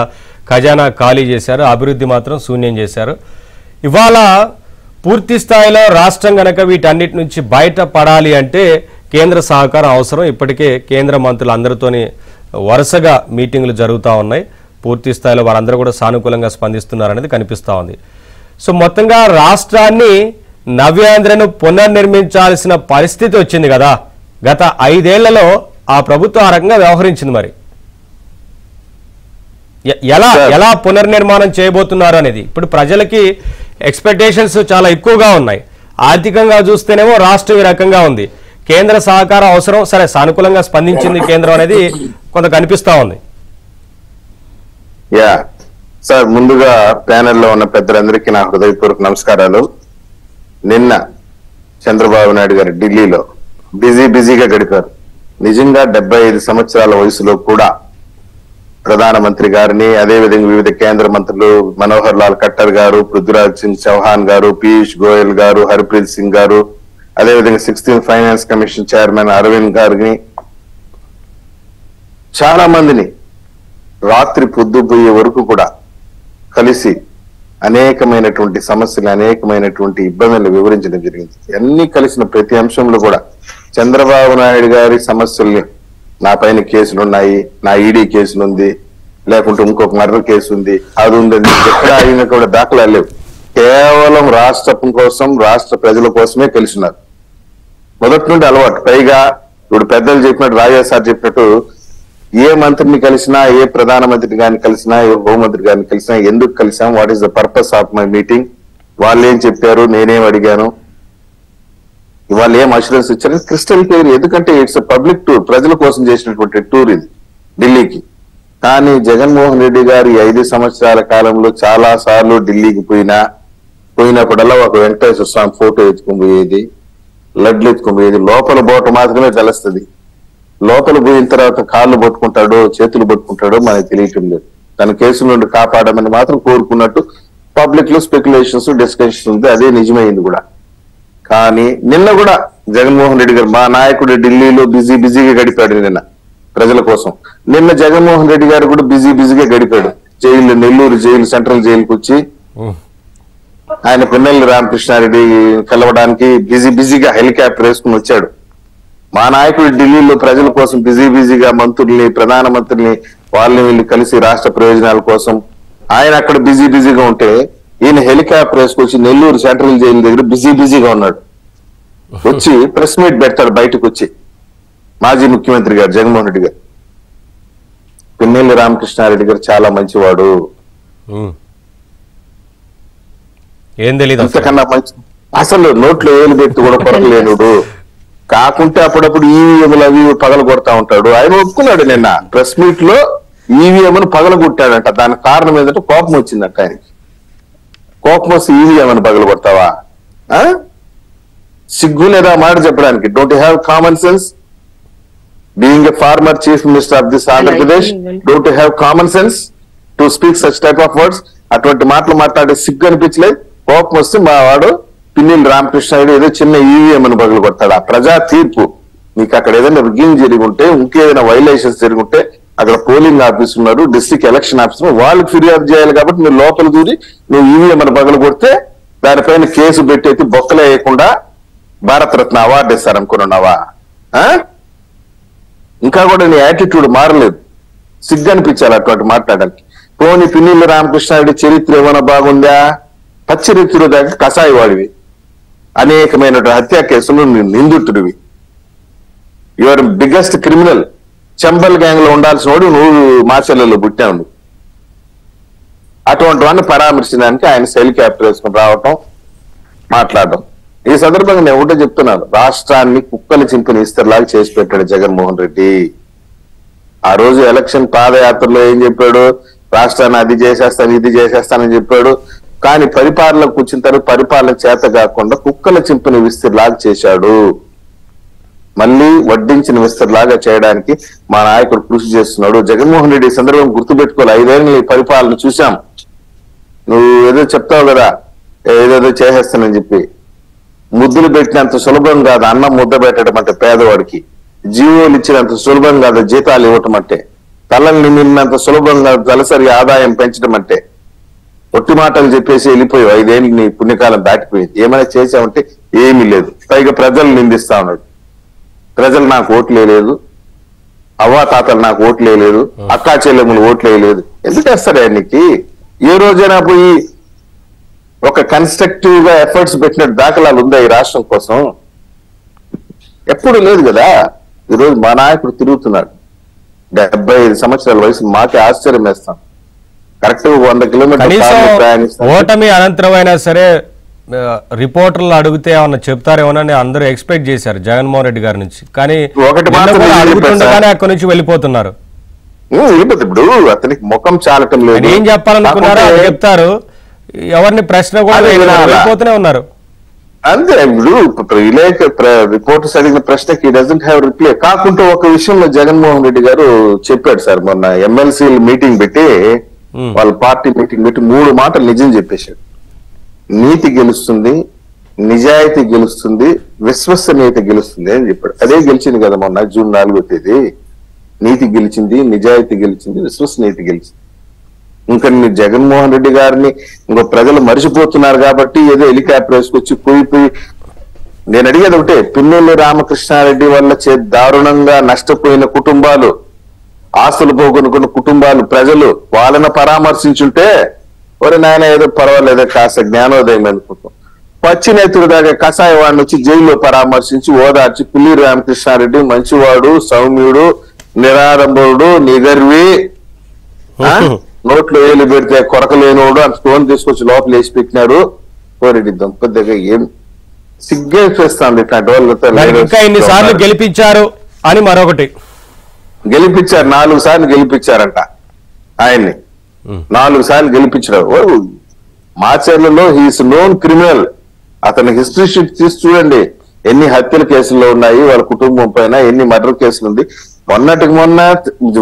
ఖజానా ఖాళీ చేశారు, అభివృద్ధి మాత్రం శూన్యం చేశారు. ఇవాళ పూర్తి స్థాయిలో రాష్ట్రం గనక వీటన్నిటి నుంచి బయటపడాలి అంటే కేంద్ర సహకారం అవసరం. ఇప్పటికే కేంద్ర మంత్రులు అందరితోని వరుసగా మీటింగులు జరుగుతూ ఉన్నాయి. పూర్తి స్థాయిలో వారందరూ కూడా సానుకూలంగా స్పందిస్తున్నారనేది కనిపిస్తూ ఉంది. సో మొత్తంగా రాష్ట్రాన్ని నవ్యాంధ్రను పునర్నిర్మించాల్సిన పరిస్థితి వచ్చింది కదా. గత 5 ఏళ్లలో ఆ ప్రభుత్వం ఆ రకంగా వ్యవహరించింది. మరి ఎలా పునర్నిర్మాణం చేయబోతున్నారు అనేది ఇప్పుడు ప్రజలకి ఎక్స్పెక్టేషన్స్ చాలా ఎక్కువగా ఉన్నాయి. ఆర్థికంగా చూస్తేనేమో రాష్ట్రం ఈ రకంగా ఉంది, కేంద్ర సహకారం అవసరం. సరే సానుకూలంగా స్పందించింది కేంద్రం అనేది కొంత కనిపిస్తా ఉంది. సార్, ముందుగా ప్యానెల్లో ఉన్న పెద్దలందరికీ నా హృదయపూర్వక నమస్కారాలు. నిన్న చంద్రబాబు నాయుడు గారు ఢిల్లీలో బిజీగా గడిపారు. నిజంగా 75 సంవత్సరాల వయసులో కూడా ప్రధానమంత్రి గారిని, అదేవిధంగా వివిధ కేంద్ర మంత్రులు మనోహర్ లాల్ ఖట్టర్ గారు, పృథ్వీరాజ్ సింగ్ చౌహాన్ గారు, పీయూష్ గోయల్ గారు, హర్ప్రీత్ సింగ్ గారు, అదేవిధంగా 16th finance commission chairman Arvind గారిని, చాలా మందిని రాత్రి పొద్దుపోయే వరకు కూడా కలిసి అనేకమైనటువంటి సమస్యలు, అనేకమైనటువంటి ఇబ్బందులు వివరించడం జరిగింది. అన్ని కలిసిన ప్రతి అంశంలో కూడా చంద్రబాబు నాయుడు గారి సమస్యల్ని, నా పైన కేసులున్నాయి, నా ఈడీ కేసులుంది, లేకుంటే ఇంకొక మర్డర్ కేసు ఉంది, అది ఉందని ఎక్కడ అయినా కూడా దాఖలా లేవు. కేవలం రాష్ట్రం కోసం, రాష్ట్ర ప్రజల కోసమే కలిసినారు. మొదటి నుండి అలవాటు. పైగా ఇప్పుడు పెద్దలు చెప్పినట్టు, రాజా సార్ చెప్పినట్టు, ఏ మంత్రిని కలిసినా, ఏ ప్రధానమంత్రి గారిని కలిసినా, ఏ హోంమంత్రి గారిని కలిసినా ఎందుకు కలిసాం, what is the purpose of my meeting, వాళ్ళు ఏం చెప్పారు, నేనేం అడిగాను, వాళ్ళు ఏం అష్యూరెన్స్ ఇచ్చారు, క్రిస్టల్ క్లియర్. ఎందుకంటే ఇట్స్ పబ్లిక్ టూర్, ప్రజల కోసం చేసినటువంటి టూర్ ఇది ఢిల్లీకి. కానీ జగన్మోహన్ రెడ్డి గారు 5 సంవత్సరాల కాలంలో చాలా సార్లు ఢిల్లీకి పోయినప్పుడల్లా ఒక వెంకటేశ్వర స్వామి ఫోటో ఎత్తుకుని పోయేది, లడ్లు ఎత్తుకుని పోయేది. లోపల బోట మాత్రమే తెలుస్తుంది, లోపల పోయిన తర్వాత కాళ్ళు పట్టుకుంటాడో చేతులు పట్టుకుంటాడో మనకు తెలియటం లేదు. తన కేసు నుండి కాపాడమని మాత్రం కోరుకున్నట్టు పబ్లిక్ లో స్పెక్యులేషన్స్, డిస్కషన్స్ ఉంది. అదే నిజమైంది కూడా. కానీ నిన్న కూడా జగన్మోహన్ రెడ్డి గారు, మా నాయకుడు ఢిల్లీలో బిజీగా గడిపాడు నిన్న ప్రజల కోసం. నిన్న జగన్మోహన్ రెడ్డి గారు కూడా బిజీగా గడిపాడు. జైలు, నెల్లూరు జైలు, సెంట్రల్ జైలుకి వచ్చి ఆయన పిన్నెల్లి రామకృష్ణారెడ్డి కలవడానికి బిజీగా హెలికాప్టర్ వేసుకుని వచ్చాడు. మా నాయకుడు ఢిల్లీలో ప్రజల కోసం బిజీగా మంత్రుల్ని, ప్రధానమంత్రిని, వాళ్ళని వీళ్ళు కలిసి రాష్ట్ర ప్రయోజనాల కోసం ఆయన అక్కడ బిజీగా ఉంటే, ఈయన హెలికాప్టర్ వేసుకొచ్చి నెల్లూరు సెంట్రల్ జైలు దగ్గర బిజీగా ఉన్నాడు. వచ్చి ప్రెస్ మీట్ పెడతాడు బయటకు వచ్చి మాజీ ముఖ్యమంత్రి గారు జగన్మోహన్ రెడ్డి గారు. పిన్నెల్లి రామకృష్ణారెడ్డి గారు చాలా మంచివాడు, ఏం తెలియదు అంతకన్నా మంచి, అసలు నోట్లో ఏలు పెట్టి కూడా కొరకలేనుడు, కాకుంటే అప్పుడప్పుడు ఈవీఎంలు అవి పగల కొడతా ఉంటాడు. ఆయన ఒప్పుకున్నాడు నిన్న ప్రెస్ మీట్ లో. ఈవీఎంను పగలగొట్టాడంట. దానికి కారణం ఏంటంటే కోపం వచ్చిందంట ఆయనకి. కోపం వస్తే ఈవీఎంను పగలగొడతావా? సిగ్గు లేదా మాట చెప్పడానికి? Don't have common sense? Being a former chief minister of this Andhra Pradesh, don't have common sense to speak such type of words? అటువంటి మాటలు మాట్లాడే సిగ్గు అనిపించలేదు? కోపం వస్తే మా వాడు పిన్నెల్లి రామకృష్ణారెడ్డి ఏదో చిన్న ఈవీఎంను పగలగొడతాడు. ఆ ప్రజా తీర్పు మీకు అక్కడ ఏదైనా రిగ్గింగ్ జరిగి ఉంటే, ఇంకేదైనా వైలేషన్స్ జరిగి ఉంటే, అక్కడ పోలింగ్ ఆఫీస్ ఉన్నారు, డిస్ట్రిక్ట్ ఎలక్షన్ ఆఫీసర్, వాళ్ళకి ఫిర్యాదు చేయాలి. కాబట్టి మీరు లోపల దూరి నువ్వు ఈవీఎంను పగలగొడితే దానిపైన కేసు పెట్టేసి బొక్కలు వేయకుండా భారతరత్న అవార్డు ఇస్తారనుకున్నావా? ఇంకా కూడా నీ యాటిట్యూడ్ మారలేదు. సిగ్గు అనిపించాలి అటువంటి మాట్లాడడానికి. పోనీ పిన్నెల్లి రామకృష్ణారెడ్డి చరిత్ర ఏమైనా బాగుందా? పచ్చరిత్రుడు దాకా కసాయి వాడివి, అనేకమైన హత్యా కేసులు నిందితుడివి, your biggest criminal. Chambal gang లో ఉండాల్సిన వాడు నువ్వు మాచర్లలో పుట్టావు. అటువంటి వాడిని పరామర్శించడానికి ఆయన హెలికాప్టర్ వేసుకుని రావటం, మాట్లాడటం. ఈ సందర్భంగా నేను ఒకటే చెప్తున్నాను, రాష్ట్రాన్ని కుక్కలు చింపిన ఇస్తర్లాగా చేసి పెట్టాడు జగన్మోహన్ రెడ్డి. ఆ రోజు ఎలక్షన్ పాదయాత్రలో ఏం చెప్పాడు? రాష్ట్రాన్ని అది చేసేస్తాను, ఇది చేసేస్తానని చెప్పాడు. కానీ పరిపాలనకు వచ్చిన తర్వాత పరిపాలన చేత కాకుండా కుక్కల చింపిన విస్తరిలాగా చేశాడు. మళ్ళీ వడ్డించిన విస్తరిలాగా చేయడానికి మా నాయకుడు కృషి చేస్తున్నాడు. జగన్మోహన్ రెడ్డి ఈ సందర్భం గుర్తుపెట్టుకోవాలి. 5 ఏళ్ళు నీ పరిపాలన చూసాం. నువ్వు ఏదో చెప్తావు కదా, ఏదేదో చేసేస్తానని చెప్పి. ముద్దులు పెట్టినంత సులభం కాదు అన్నం ముద్ద పెట్టడం అంటే పేదవాడికి. జీవోలు ఇచ్చినంత సులభం కాదు జీతాలు ఇవ్వటం అంటే. తలలు నిమిరినంత సులభం కాదు తలసరి ఆదాయం పెంచడం అంటే. ఒట్టి మాటలు చెప్పేసి వెళ్ళిపోయావు. 5 ఏళ్ళు నీ పుణ్యకాలం దాటిపోయింది. ఏమైనా చేసావంటే ఏమీ లేదు. పైగా ప్రజలు నిందిస్తా ఉన్నాడు. ప్రజలు నాకు ఓట్లు వేయలేదు, అవ్వాతాతలు నాకు ఓట్లు వేయలేదు, అక్కా చెల్లెములు ఓట్లు వేయలేదు. ఎందుకు వేస్తారు ఆయనకి? ఏ రోజైనా పోయి ఒక కన్స్ట్రక్టివ్ గా ఎఫర్ట్స్ పెట్టిన దాఖలాలు ఉందా ఈ రాష్ట్రం కోసం? ఎప్పుడు లేదు కదా. ఈరోజు మా నాయకుడు తిరుగుతున్నాడు, 75 సంవత్సరాల వయసు. మాకే ఆశ్చర్యం వేస్తాం. కరెక్ట్ 100 కిలోమీటర్లు ఓటమి అనంతరం అయినా సరే రిపోర్టర్లు అడిగితే ఏమన్నా చెప్తారేమోనని అందరూ ఎక్స్పెక్ట్ చేశారు జగన్మోహన్ రెడ్డి గారి నుంచి. కానీ అడుగుతుండగానే అక్కడి నుంచి వెళ్ళిపోతున్నారు. ఇప్పుడు అతనికి ముఖం చాలటం లేదు. ఏం చెప్పాలనుకున్నారో అది చెప్తారు, ఎవరిని ప్రశ్న కూడా వెళ్ళిపోతూనే ఉన్నారు. అంతే. ఇప్పుడు రిపోర్టర్స్ అడిగిన ప్రశ్నకి డజంట్ హ్యావ్ రిప్లై. కాకుండా ఒక విషయంలో జగన్మోహన్ రెడ్డి గారు చెప్పాడు సార్, మొన్న ఎమ్మెల్సీ మీటింగ్ పెట్టి, వాళ్ళ పార్టీ మీటింగ్ పెట్టి 3 మాటలు నిజం చెప్పేశాడు. నీతి గెలుస్తుంది, నిజాయితీ గెలుస్తుంది, విశ్వసనీయత గెలుస్తుంది అని చెప్పాడు. అదే గెలిచింది కదా మొన్న జూన్ 4వ తేదీ. నీతి గెలిచింది, నిజాయితీ గెలిచింది, విశ్వసనీయత గెలిచింది. ఇంకా మీరు జగన్మోహన్ రెడ్డి గారిని ఇంకో ప్రజలు మరిచిపోతున్నారు కాబట్టి ఏదో హెలికాప్టర్ వేసుకొచ్చి పోయి నేను అడిగేది ఒకటే, పిన్నెల్లి రామకృష్ణారెడ్డి వల్ల దారుణంగా నష్టపోయిన కుటుంబాలు, ఆస్తులు పోగొనుకున్న కుటుంబాలు, ప్రజలు వాళ్ళని పరామర్శించుంటే ఒరే నాయన ఏదో పర్వాలేదో కాస్త జ్ఞానోదయం అనుకుంటాం. పచ్చినేతుడు దాకా కషాయ వాడిని వచ్చి జైల్లో పరామర్శించి ఓదార్చి, పిల్లి రామకృష్ణారెడ్డి మంచివాడు, సౌమ్యుడు, నిరాడంబరుడు, నిగర్వి, నోట్లో ఏలు పెడితే కొరకలేనోడు అంత ఫోన్ తీసుకొచ్చి లోపల వేసి పెట్టినారు. కోరెడ్డి దంపతిగా ఏం సిగ్గే చేస్తాను ఇట్లాంటి వాళ్ళు. ఇంకా ఇన్నిసార్లు గెలిపించారు అని మరొకటి గెలిపించారు, 4 సార్లు గెలిపించారంట ఆయన్ని. 4 సార్లు గెలిపించారు. మాచర్లలో హీస్ నోన్ క్రిమినల్. అతని హిస్టరీ షీట్ తీసి చూడండి, ఎన్ని హత్యల కేసుల్లో ఉన్నాయి, వాళ్ళ కుటుంబం పైన ఎన్ని మర్డర్ కేసులు ఉంది. మొన్న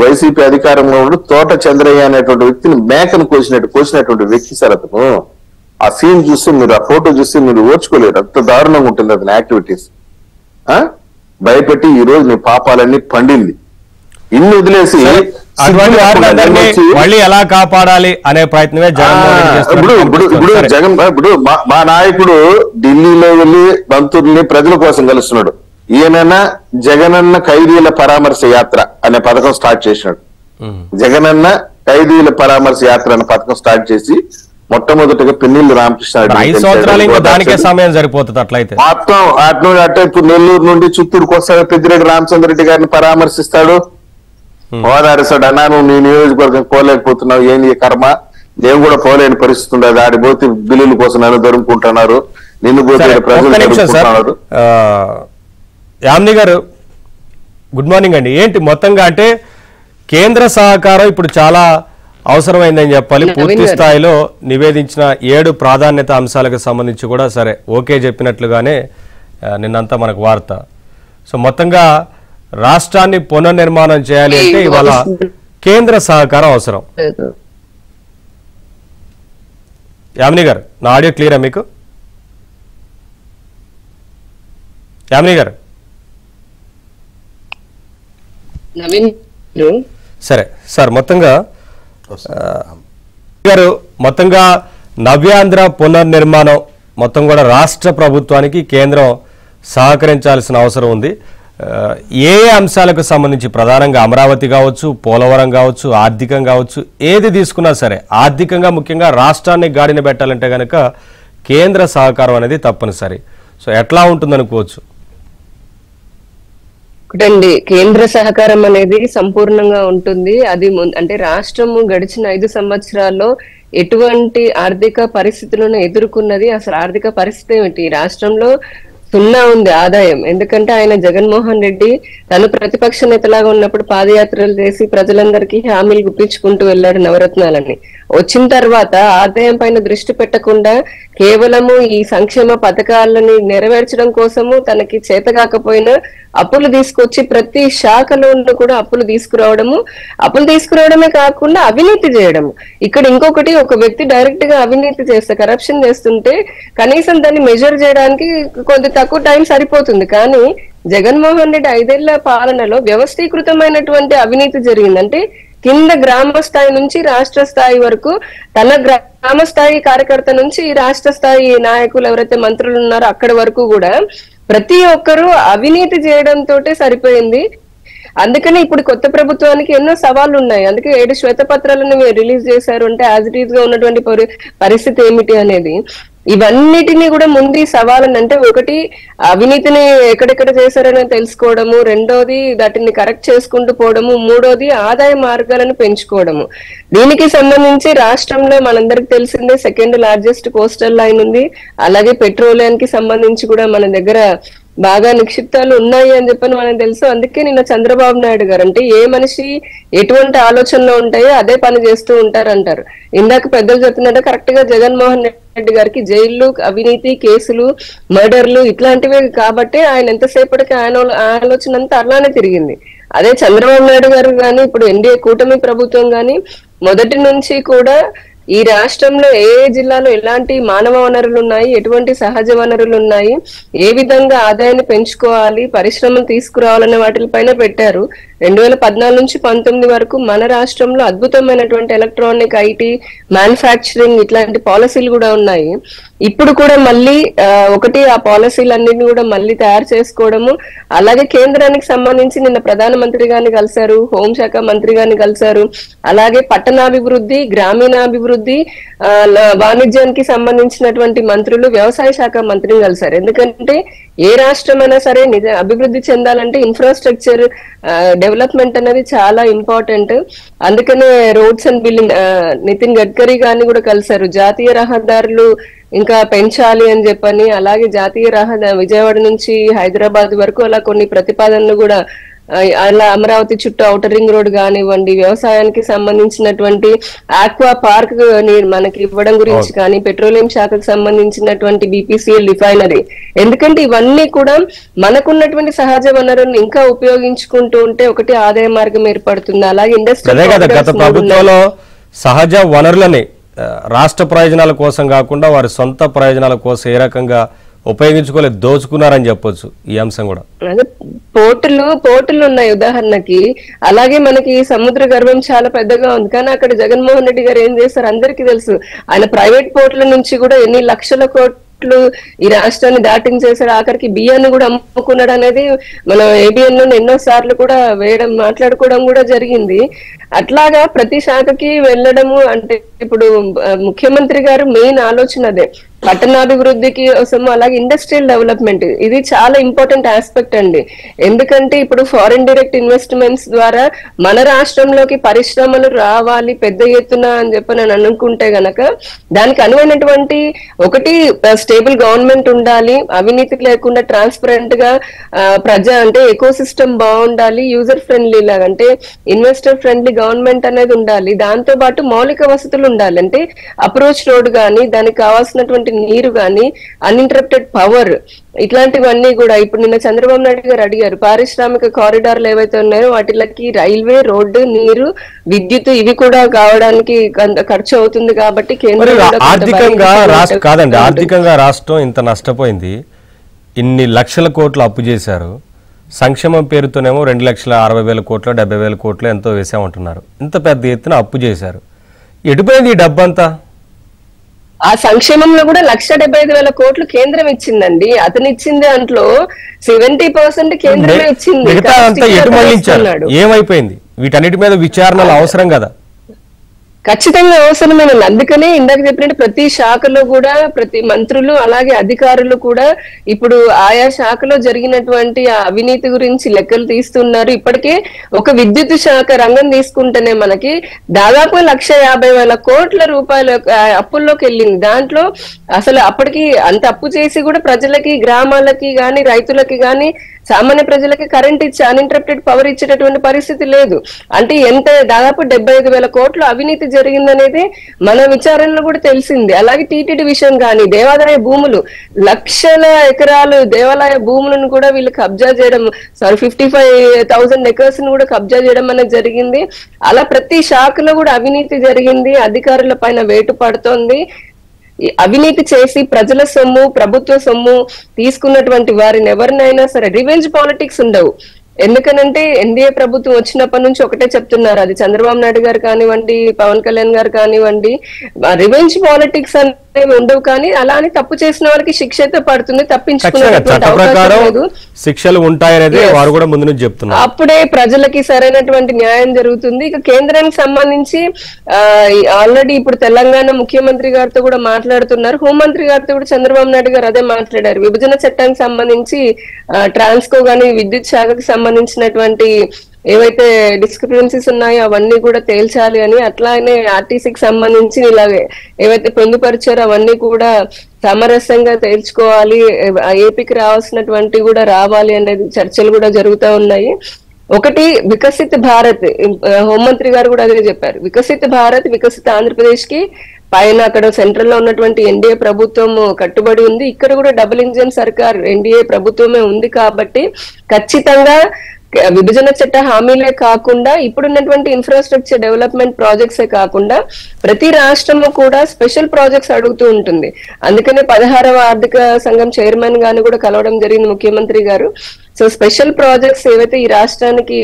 వైసీపీ అధికారంలో ఉండి తోట చంద్రయ్య అనేటువంటి వ్యక్తిని మేకను కోసినటువంటి వ్యక్తి సార్ అతను. ఆ సీన్ చూస్తే మీరు, ఆ ఫోటో చూస్తే మీరు ఓర్చుకోలేరు, అంత దారుణంగా ఉంటుంది అతని యాక్టివిటీస్. భయపెట్టి ఈ రోజు నీ పాపాలన్నీ పండింది. ఇన్ని వదిలేసి మళ్ళీ ఎలా కాపాడాలి అనే ప్రయత్నమే ఇప్పుడు మా నాయకుడు ఢిల్లీలో వెళ్ళి బంతుల్ని ప్రజల కోసం కలుస్తున్నాడు. ఈయనైనా జగనన్న ఖైదీల పరామర్శ యాత్ర అనే పథకం స్టార్ట్ చేసినాడు. జగనన్న ఖైదీల పరామర్శ యాత్ర అనే పథకం స్టార్ట్ చేసి మొట్టమొదటిగా పిన్నెల్లి రామకృష్ణారెడ్డి 5 సంవత్సరాలు ఇంకా దానికే సమయం సరిపోతుంది. అట్లయితే మొత్తం అటు ఇప్పుడు నెల్లూరు నుండి చిత్తూరుకు వస్తాడు, పెద్దిరెడ్డి రామచంద్రరెడ్డి గారిని పరామర్శిస్తాడు, ఓదారిస్తాడు. అన్నా నువ్వు నీ నియోజకవర్గం పోలేకపోతున్నావు, ఏంది కర్మ, నేను కూడా పోలేని పరిస్థితి ఉండదు, ఆడిపోతే బిల్లుల కోసం నన్ను దొరుకుంటున్నారు, నిన్ను పోతే ప్రజలు. యామిని గారు గుడ్ మార్నింగ్ అండి. ఏంటి మొత్తంగా అంటే కేంద్ర సహకారం ఇప్పుడు చాలా అవసరమైందని చెప్పాలి. పూర్తి స్థాయిలో నివేదించిన 7 ప్రాధాన్యత అంశాలకు సంబంధించి కూడా సరే ఓకే చెప్పినట్లుగానే నిన్నంతా మనకు వార్త. సో మొత్తంగా రాష్ట్రాన్ని పునర్నిర్మాణం చేయాలి అంటే ఇవాళ కేంద్ర సహకారం అవసరం. యామిని గారు, నా ఆడియో క్లియరా మీకు? యామిని గారు సరే సార్, మొత్తంగా గారు మొత్తంగా నవ్యాంధ్ర పునర్నిర్మాణం మొత్తం కూడా రాష్ట్ర ప్రభుత్వానికి కేంద్రం సహకరించాల్సిన అవసరం ఉంది. ఏ అంశాలకు సంబంధించి ప్రధానంగా అమరావతి కావచ్చు, పోలవరం కావచ్చు, ఆర్థికం కావచ్చు, ఏది తీసుకున్నా సరే ఆర్థికంగా ముఖ్యంగా రాష్ట్రాన్ని గాడిన పెట్టాలంటే కనుక కేంద్ర సహకారం అనేది తప్పనిసరి. సో ఎట్లా ఉంటుందనుకోవచ్చు? ఒకటండి, కేంద్ర సహకారం అనేది సంపూర్ణంగా ఉంటుంది. అది అంటే రాష్ట్రము గడిచిన 5 సంవత్సరాల్లో ఎటువంటి ఆర్థిక పరిస్థితులను ఎదుర్కొన్నది, అసలు ఆర్థిక పరిస్థితి ఏమిటి, రాష్ట్రంలో 0 ఉంది ఆదాయం. ఎందుకంటే ఆయన జగన్మోహన్ రెడ్డి తను ప్రతిపక్ష నేతలాగా ఉన్నప్పుడు పాదయాత్రలు చేసి ప్రజలందరికీ హామీలు గుప్పించుకుంటూ వెళ్ళాడు నవరత్నాలని. వచ్చిన తర్వాత ఆదాయం పైన దృష్టి పెట్టకుండా కేవలము ఈ సంక్షేమ పథకాలని నెరవేర్చడం కోసము తనకి చేత కాకపోయినా అప్పులు తీసుకొచ్చి ప్రతి శాఖలోనూ కూడా అప్పులు తీసుకురావడమే కాకుండా అవినీతి చేయడము. ఇక్కడ ఇంకొకటి, ఒక వ్యక్తి డైరెక్ట్ గా అవినీతి చేస్తే, కరప్షన్ చేస్తుంటే కనీసం దాన్ని మెజర్ చేయడానికి కొద్ది తక్కువ టైం సరిపోతుంది. కానీ జగన్మోహన్ రెడ్డి 5 ఏళ్ల పాలనలో వ్యవస్థీకృతమైనటువంటి అవినీతి జరిగిందంటే కింద గ్రామ స్థాయి నుంచి రాష్ట్ర స్థాయి వరకు, తన గ్రామ స్థాయి కార్యకర్త నుంచి రాష్ట్ర స్థాయి నాయకులు ఎవరైతే మంత్రులు ఉన్నారో అక్కడి వరకు కూడా ప్రతి ఒక్కరూ అవినీతి చేయడంతో సరిపోయింది. అందుకనే ఇప్పుడు కొత్త ప్రభుత్వానికి ఎన్నో సవాళ్లు ఉన్నాయి. అందుకే 7 శ్వేతపత్రాలను రిలీజ్ చేశారు. అంటే యాజ్ ఇట్ ఈజ్ గా ఉన్నటువంటి పరిస్థితి ఏమిటి అనేది, ఇవన్నిటినీ కూడా ముందు సవాళ్ళని, అంటే ఒకటి అవినీతిని ఎక్కడెక్కడ చేశారని తెలుసుకోవడము, రెండోది వాటిని కరెక్ట్ చేసుకుంటూ పోవడము, మూడోది ఆదాయ మార్గాలను పెంచుకోవడము. దీనికి సంబంధించి రాష్ట్రంలో మనందరికి తెలిసిందే 2nd లార్జెస్ట్ కోస్టల్ లైన్ ఉంది. అలాగే పెట్రోలియానికి సంబంధించి కూడా మన దగ్గర బాగా నిక్షిప్తాలు ఉన్నాయి అని చెప్పని మనకు తెలుసు. అందుకే నిన్న చంద్రబాబు నాయుడు గారు, అంటే ఏ మనిషి ఎటువంటి ఆలోచనలో ఉంటాయో అదే పని చేస్తూ ఉంటారంటారు. ఇందాక పెద్దలు చెప్తున్నట్టు కరెక్ట్ గా జగన్మోహన్ రెడ్డి గారికి జైళ్లు, అవినీతి కేసులు, మర్డర్లు ఇట్లాంటివే కాబట్టి ఆయన ఎంతసేపటికి ఆయన ఆలోచన అంతా అలానే తిరిగింది. అదే చంద్రబాబు నాయుడు గారు గాని, ఇప్పుడు ఎన్డీఏ కూటమి ప్రభుత్వం గాని మొదటి నుంచి కూడా ఈ రాష్ట్రంలో ఏ జిల్లాలో ఎలాంటి మానవ వనరులు ఉన్నాయి, ఎటువంటి సహజ వనరులు ఉన్నాయి, ఏ విధంగా ఆదాయాన్ని పెంచుకోవాలి, పరిశ్రమలు తీసుకురావాలనే వాటిపైన పెట్టారు. 2014 నుంచి 19 వరకు మన రాష్ట్రంలో అద్భుతమైనటువంటి ఎలక్ట్రానిక్, ఐటీ, మ్యానుఫ్యాక్చరింగ్ ఇట్లాంటి పాలసీలు కూడా ఉన్నాయి. ఇప్పుడు కూడా మళ్ళీ ఆ పాలసీలన్నింటినీ కూడా మళ్ళీ తయారు చేసుకోవడము. అలాగే కేంద్రానికి సంబంధించి నిన్న ప్రధానమంత్రి గారిని కలిశారు, హోంశాఖ మంత్రి గారిని కలిశారు. అలాగే పట్టణాభివృద్ధి, గ్రామీణాభివృద్ధి, వాణిజ్యానికి సంబంధించినటువంటి మంత్రులు, వ్యవసాయ శాఖ మంత్రిని కలిశారు. ఎందుకంటే ఏ రాష్ట్రమైనా సరే అభివృద్ధి చెందాలంటే ఇన్ఫ్రాస్ట్రక్చర్ డెవలప్మెంట్ అనేది చాలా ఇంపార్టెంట్. అందుకనే roads and building Nitin Gadkari గారిని కూడా కలిశారు. జాతీయ రహదారులు ఇంకా పెంచాలి అని చెప్పని, అలాగే జాతీయ రహదారి విజయవాడ నుంచి హైదరాబాద్ వరకు అలా కొన్ని ప్రతిపాదనలు కూడా, అలా అమరావతి చుట్టూ ఔటర్ రింగ్ రోడ్ కానివ్వండి, వ్యవసాయానికి సంబంధించినటువంటి ఆక్వా పార్క్ మనకి ఇవ్వడం గురించి కానీ, పెట్రోలియం శాఖకు సంబంధించినటువంటి BPCL రిఫైనరీ. ఎందుకంటే ఇవన్నీ కూడా మనకున్నటువంటి సహజ వనరులను ఇంకా ఉపయోగించుకుంటూ ఉంటే ఒకటి ఆదాయ మార్గం ఏర్పడుతుంది. అలాగే గత ప్రభుత్వంలో సహజ వనరులని రాష్ట్ర ప్రయోజనాల కోసం కాకుండా వారి సొంత ప్రయోజనాల కోసం ఏ రకంగా ఉపయోగించుకోలేదు, దోచుకున్నారని చెప్పొచ్చు. ఈ అంశం కూడా అదే పోర్టులు ఉన్నాయి ఉదాహరణకి. అలాగే మనకి సముద్ర గర్భం చాలా పెద్దగా ఉంది, కానీ అక్కడ జగన్మోహన్ రెడ్డి గారు ఏం చేస్తారు అందరికీ తెలుసు. ఆయన ప్రైవేట్ పోర్టుల నుంచి కూడా ఎన్ని లక్షల కోట్లు ఈ రాష్ట్రాన్ని దాటించేశాడు. ఆఖరికి బియ్యాన్ని కూడా అమ్ముకున్నాడు అనేది మనం ABN లో ఎన్నో సార్లు కూడా మాట్లాడుకోవడం కూడా జరిగింది. అట్లాగా ప్రతి శాఖకి వెళ్ళడము, అంటే ఇప్పుడు ముఖ్యమంత్రి గారు మెయిన్ ఆలోచన అదే. పట్టణాభివృద్ధికి కోసము, అలాగే ఇండస్ట్రియల్ డెవలప్మెంట్, ఇది చాలా ఇంపార్టెంట్ ఆస్పెక్ట్ అండి. ఎందుకంటే ఇప్పుడు ఫారిన్ డైరెక్ట్ ఇన్వెస్ట్మెంట్స్ ద్వారా మన రాష్ట్రంలోకి పరిశ్రమలు రావాలి పెద్ద ఎత్తున అని చెప్పి నేను అనుకుంటే గనక దానికి అనువైనటువంటి ఒకటి స్టేబుల్ గవర్నమెంట్ ఉండాలి, అవినీతి లేకుండా ట్రాన్స్పరెంట్ గా అంటే ఎకో సిస్టమ్ బాగుండాలి, యూజర్ ఫ్రెండ్లీ లాగా అంటే ఇన్వెస్టర్ ఫ్రెండ్లీ గవర్నమెంట్ అనేది ఉండాలి. దాంతో పాటు మౌలిక వసతులు ఉండాలి, అంటే అప్రోచ్ రోడ్ గానీ, దానికి కావాల్సినటువంటి నీరు గానీ, అన్ఇంటరప్టెడ్ పవర్, ఇట్లాంటివన్నీ కూడా. ఇప్పుడు నిన్న చంద్రబాబు నాయుడు గారు అడిగారు, పారిశ్రామిక కారిడార్లు ఏవైతే ఉన్నాయో వాటికి రైల్వే, రోడ్డు, నీరు, విద్యుత్ ఇవి కూడా కావడానికి ఖర్చు అవుతుంది కాబట్టి ఆర్థికంగా రాష్ట్రం ఇంత నష్టపోయింది, ఇన్ని లక్షల కోట్లు అప్పు చేశారు, సంక్షేమం పేరుతోనేమో 2,60,000 కోట్లు 70,000 కోట్లు ఎంతో వేసామంటున్నారు. ఇంత పెద్ద ఎత్తున అప్పు చేశారు, ఎటుపోయింది ఈ డబ్బంతా? ఆ సంక్షేమంలో కూడా 1,75,000 కోట్లు కేంద్రం ఇచ్చిందండి. అతను ఇచ్చింది దాంట్లో 70% కేంద్రమే ఇచ్చింది. మిగతా అంతా ఎటు మళ్ళించారు, ఏమైపోయింది? వీటన్నిటి మీద విచారణలు అవసరం కదా? ఖచ్చితంగా అవసరమేనండి. అందుకనే ఇందాక చెప్పినట్టు ప్రతి శాఖలో కూడా ప్రతి మంత్రులు అలాగే అధికారులు కూడా ఇప్పుడు ఆయా శాఖలో జరిగినటువంటి అవినీతి గురించి లెక్కలు తీస్తున్నారు. ఇప్పటికే ఒక విద్యుత్ శాఖ రంగం తీసుకుంటేనే మనకి దాదాపు 1,50,000 కోట్ల రూపాయల అప్పుల్లోకి వెళ్ళింది. దాంట్లో అసలు అప్పటికి అంత అప్పు చేసి కూడా ప్రజలకి, గ్రామాలకి గాని, రైతులకి గాని, సామాన్య ప్రజలకి కరెంట్ ఇచ్చి అన్ఇంటరప్టెడ్ పవర్ ఇచ్చేటటువంటి పరిస్థితి లేదు. అంటే ఎంత దాదాపు 75,000 కోట్లు అవినీతి జరిగిందనేది మన విచారణలో కూడా తెలిసింది. అలాగే టీటీడీ విషయం కానీ, దేవాదాయ భూములు, లక్షల ఎకరాలు దేవాలయ భూములను కూడా వీళ్ళు కబ్జా చేయడం, 55,000 ఎకర్స్ ను కూడా కబ్జా చేయడం అనేది జరిగింది. అలా ప్రతి శాఖలో కూడా అవినీతి జరిగింది, అధికారుల పైన వేటు పడుతోంది. అవినీతి చేసి ప్రజల సొమ్ము, ప్రభుత్వ సొమ్ము తీసుకున్నటువంటి వారిని ఎవరినైనా సరే రివెంజ్ పాలిటిక్స్ ఉండవు. ఎందుకనంటే ఎన్డీఏ ప్రభుత్వం వచ్చినప్పటి నుంచి ఒకటే చెప్తున్నారు, అది చంద్రబాబు నాయుడు గారు కానివ్వండి, పవన్ కళ్యాణ్ గారు కానివ్వండి, రివెంజ్ పాలిటిక్స్ అనేవి ఉండవు. కానీ అలా అని తప్పు చేసిన వాళ్ళకి శిక్ష అయితే పడుతుంది, తప్పించుకునేటువంటి అవకాశం లేదు, శిక్షలు ఉంటాయనేది వారు కూడా ముందు నుంచి చెప్తున్నారు. అప్పుడే ప్రజలకి సరైనటువంటి న్యాయం జరుగుతుంది. ఇక కేంద్రానికి సంబంధించి ఆల్రెడీ ఇప్పుడు తెలంగాణ ముఖ్యమంత్రి గారితో కూడా మాట్లాడుతున్నారు, హోంమంత్రి గారితో కూడా చంద్రబాబు నాయుడు గారు అదే మాట్లాడారు. విభజన చట్టానికి సంబంధించి ట్రాన్స్కో గానీ, విద్యుత్ శాఖకి సంబంధించినటువంటి ఏవైతే డిస్క్రిపెన్సీస్ ఉన్నాయో అవన్నీ కూడా తేల్చాలి అని, అట్లానే ఆర్టీసీకి సంబంధించి ఇలాగే ఏవైతే పొందుపరిచారో అవన్నీ కూడా సామరస్యంగా తేల్చుకోవాలి, ఏపీకి రావాల్సినటువంటి కూడా రావాలి అనేది చర్చలు కూడా జరుగుతూ ఉన్నాయి. ఒకటి వికసిత్ భారత్, హోంమంత్రి గారు కూడా అదే చెప్పారు, వికసిత్ భారత్, వికసిత్ ఆంధ్రప్రదేశ్ కి పైన అక్కడ సెంట్రల్ లో ఉన్నటువంటి ఎన్డీఏ ప్రభుత్వం కట్టుబడి ఉంది. ఇక్కడ కూడా డబుల్ ఇంజిన్ సర్కార్ ఎన్డీఏ ప్రభుత్వమే ఉంది కాబట్టి ఖచ్చితంగా విభజన చట్ట హామీలే కాకుండా ఇప్పుడున్నటువంటి ఇన్ఫ్రాస్ట్రక్చర్ డెవలప్మెంట్ ప్రాజెక్ట్సే కాకుండా ప్రతి రాష్ట్రము కూడా స్పెషల్ ప్రాజెక్ట్స్ అడుగుతూ ఉంటుంది. అందుకనే 16వ ఆర్థిక సంఘం చైర్మన్ గాని కూడా కలవడం జరిగింది ముఖ్యమంత్రి గారు. సో స్పెషల్ ప్రాజెక్ట్స్ ఏవైతే ఈ రాష్ట్రానికి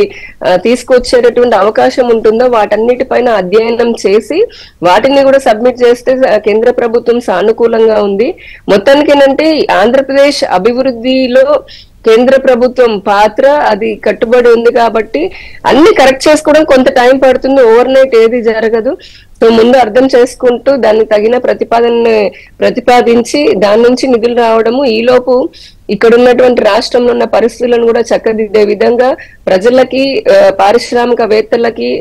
తీసుకొచ్చేటటువంటి అవకాశం ఉంటుందో వాటన్నిటిపైన అధ్యయనం చేసి వాటిని కూడా సబ్మిట్ చేస్తే కేంద్ర ప్రభుత్వం సానుకూలంగా ఉంది. మొత్తానికి ఏంటంటే ఆంధ్రప్రదేశ్ అభివృద్ధిలో కేంద్ర ప్రభుత్వం పాత్ర అది కట్టుబడి ఉంది కాబట్టి అన్ని కరెక్ట్ చేసుకోవడం కొంత టైం పడుతుంది, ఓవర్ నైట్ ఏది జరగదు. సో ముందు అర్థం చేసుకుంటూ దాన్ని తగిన ప్రతిపాదించి దాని నుంచి నిధులు రావడము, ఈలోపు ఇక్కడ ఉన్నటువంటి రాష్ట్రంలో ఉన్న పరిస్థితులను కూడా చక్కదిద్దే విధంగా ప్రజలకి, పారిశ్రామికవేత్తలకి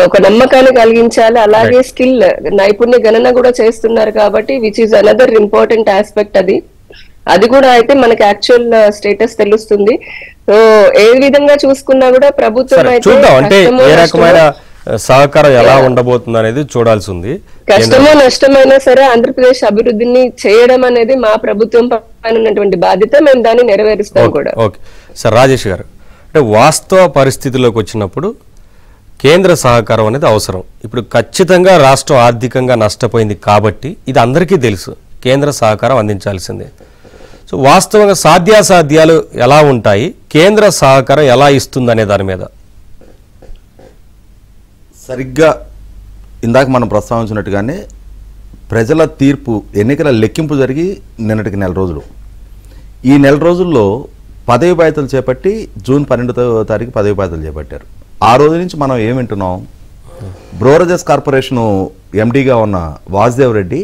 ఒక నమ్మకాన్ని కలిగించాలి. అలాగే స్కిల్ నైపుణ్య గణన కూడా చేస్తున్నారు కాబట్టి which is another important aspect. అది కూడా అయితే మనకి యాక్చువల్ స్టేటస్ తెలుస్తుంది. సో ఏ విధంగా చూసుకున్నా కూడా ప్రభుత్వం అంటే ఏ రకమైన సహకారం ఎలా ఉండబోతుంది అనేది చూడాల్సి ఉంది. కష్టమో నష్టమైనా సరే ఆంధ్రప్రదేశ్ అభివృద్ధిని చేయడం అనేది మా ప్రభుత్వం పైన ఉన్నటువంటి బాధ్యత, మేము దాన్ని నెరవేరుస్తాం కూడా. ఓకే సార్, రాజేష్ గారు, అంటే వాస్తవ పరిస్థితిలోకి వచ్చినప్పుడు కేంద్ర సహకారం అనేది అవసరం. ఇప్పుడు ఖచ్చితంగా రాష్ట్రం ఆర్థికంగా నష్టపోయింది కాబట్టి ఇది అందరికీ తెలుసు, కేంద్ర సహకారం అందించాల్సిందే. సో వాస్తవంగా సాధ్యాసాధ్యాలు ఎలా ఉంటాయి, కేంద్ర సహకారం ఎలా ఇస్తుంది అనే దాని మీద సరిగ్గా ఇందాక మనం ప్రస్తావించినట్టుగానే ప్రజల తీర్పు, ఎన్నికల లెక్కింపు జరిగి నిన్నటికి 1 నెల రోజులు. ఈ 1 నెల రోజుల్లో పదవి బాధ్యతలు చేపట్టి జూన్ 12వ తారీఖు పదవి బాధ్యతలు చేపట్టారు. ఆ రోజు నుంచి మనం ఏం వింటున్నాం, బ్రోరేజెస్ కార్పొరేషను ఎండీగా ఉన్న వాసుదేవ్ రెడ్డి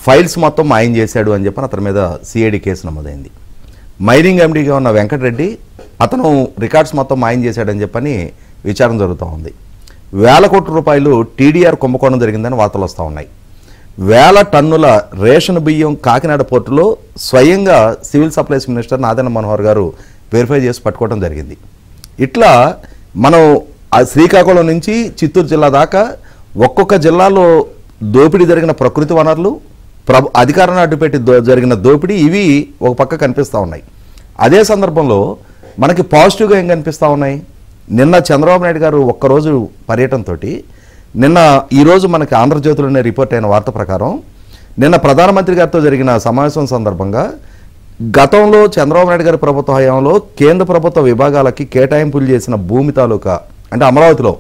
ఫైల్స్ మొత్తం మాయం చేశాడు అని చెప్పని అతని మీద సిఐడి కేసు నమోదైంది. మైనింగ్ ఎండీగా ఉన్న వెంకటరెడ్డి అతను రికార్డ్స్ మొత్తం మాయం చేశాడని చెప్పని విచారణ జరుగుతూ ఉంది. వేల కోట్ల రూపాయలు టీడీఆర్ కుంభకోణం జరిగిందని వార్తలు వస్తూ ఉన్నాయి. 1000 టన్నుల రేషన్ బియ్యం కాకినాడ పోర్టులో స్వయంగా civil supplies minister Nadendla Manohar గారు వెరిఫై చేసి పట్టుకోవడం జరిగింది. ఇట్లా మనం శ్రీకాకుళం నుంచి చిత్తూరు జిల్లా దాకా ఒక్కొక్క జిల్లాలో దోపిడీ జరిగిన ప్రకృతి వనరులు, అధికారాన్ని అడ్డుపెట్టి జరిగిన దోపిడీ, ఇవి ఒక పక్క కనిపిస్తూ ఉన్నాయి. అదే సందర్భంలో మనకి పాజిటివ్గా ఏం కనిపిస్తూ ఉన్నాయి? నిన్న చంద్రబాబు నాయుడు గారు ఒక్కరోజు పర్యటనతో ఈరోజు మనకి ఆంధ్రజ్యోతిలోనే రిపోర్ట్ అయిన వార్త ప్రకారం నిన్న ప్రధానమంత్రి గారితో జరిగిన సమావేశం సందర్భంగా గతంలో చంద్రబాబు నాయుడు గారి ప్రభుత్వ హయాంలో కేంద్ర ప్రభుత్వ విభాగాలకి కేటాయింపులు చేసిన భూమి తాలూకా, అంటే అమరావతిలో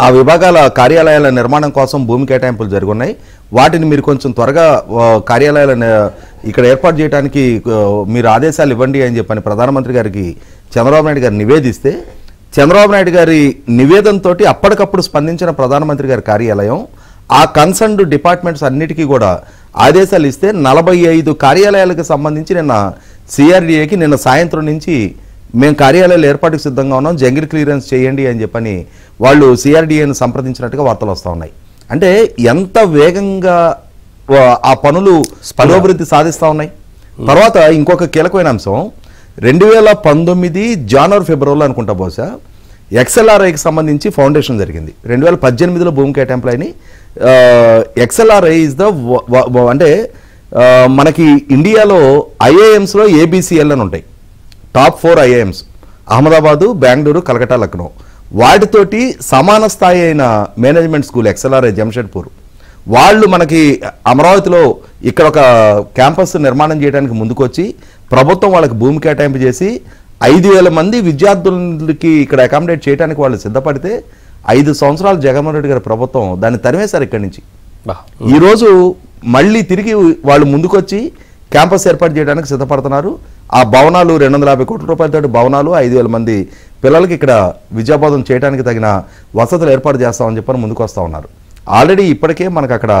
ఆ విభాగాల కార్యాలయాల నిర్మాణం కోసం భూమి కేటాయింపులు జరుగున్నాయి, వాటిని మీరు కొంచెం త్వరగా కార్యాలయాలను ఇక్కడ ఏర్పాటు చేయడానికి మీరు ఆదేశాలు ఇవ్వండి అని చెప్పని ప్రధానమంత్రి గారికి చంద్రబాబు నాయుడు గారు నివేదిస్తే, చంద్రబాబు నాయుడు గారి నివేదనతో అప్పటికప్పుడు స్పందించిన ప్రధానమంత్రి గారి కార్యాలయం ఆ కన్సర్న్డ్ డిపార్ట్మెంట్స్ అన్నిటికీ కూడా ఆదేశాలు ఇస్తే 45 కార్యాలయాలకు సంబంధించి నిన్న సిఆర్డీఏకి నిన్న సాయంత్రం నుంచి మేము కార్యాలయాలు ఏర్పాటుకు సిద్ధంగా ఉన్నాం, జంగిల్ క్లియరెన్స్ చేయండి అని చెప్పని వాళ్ళు సిఆర్డీఏని సంప్రదించినట్టుగా వార్తలు వస్తూ ఉన్నాయి. అంటే ఎంత వేగంగా ఆ పనులు పురోభివృద్ధి సాధిస్తూ ఉన్నాయి. తర్వాత ఇంకొక కీలకమైన అంశం, 2019 జనవరి ఫిబ్రవరిలో అనుకుంటా బహుశా ఎక్స్ఎల్ఆర్ఐకి సంబంధించి ఫౌండేషన్ జరిగింది. 2018లో భూమి కేటాయింపులు అయినాయి. ఎక్స్ఎల్ఆర్ఐ ఇస్ ద అంటే మనకి ఇండియాలో ఐఐఎమ్స్లో ఏబిసిఎల్ అని ఉంటాయి, టాప్ 4 ఐఐఎమ్స్, అహ్మదాబాదు, బెంగళూరు, కలకట్టా, లక్నో. వాటితోటి సమాన స్థాయి అయిన మేనేజ్మెంట్ స్కూల్ ఎక్స్ఎల్ఆర్ఐ జంషెడ్పూర్ వాళ్ళు మనకి అమరావతిలో ఇక్కడ ఒక క్యాంపస్ నిర్మాణం చేయడానికి ముందుకొచ్చి ప్రభుత్వం వాళ్ళకి భూమి కేటాయింపు చేసి 5,000 మంది విద్యార్థులకి ఇక్కడ అకామిడేట్ చేయడానికి వాళ్ళు సిద్ధపడితే 5 సంవత్సరాలు జగన్మోహన్ రెడ్డి గారి ప్రభుత్వం దాన్ని తరిమేశారు ఇక్కడి నుంచి. ఈరోజు మళ్ళీ తిరిగి వాళ్ళు ముందుకొచ్చి క్యాంపస్ ఏర్పాటు చేయడానికి సిద్ధపడుతున్నారు. ఆ భవనాలు 250 కోట్ల రూపాయలతో భవనాలు, 5,000 మంది పిల్లలకి ఇక్కడ విద్యాబోధన చేయడానికి తగిన వసతులు ఏర్పాటు చేస్తామని చెప్పని ముందుకు వస్తూ ఉన్నారు. ఆల్రెడీ ఇప్పటికే మనకు అక్కడ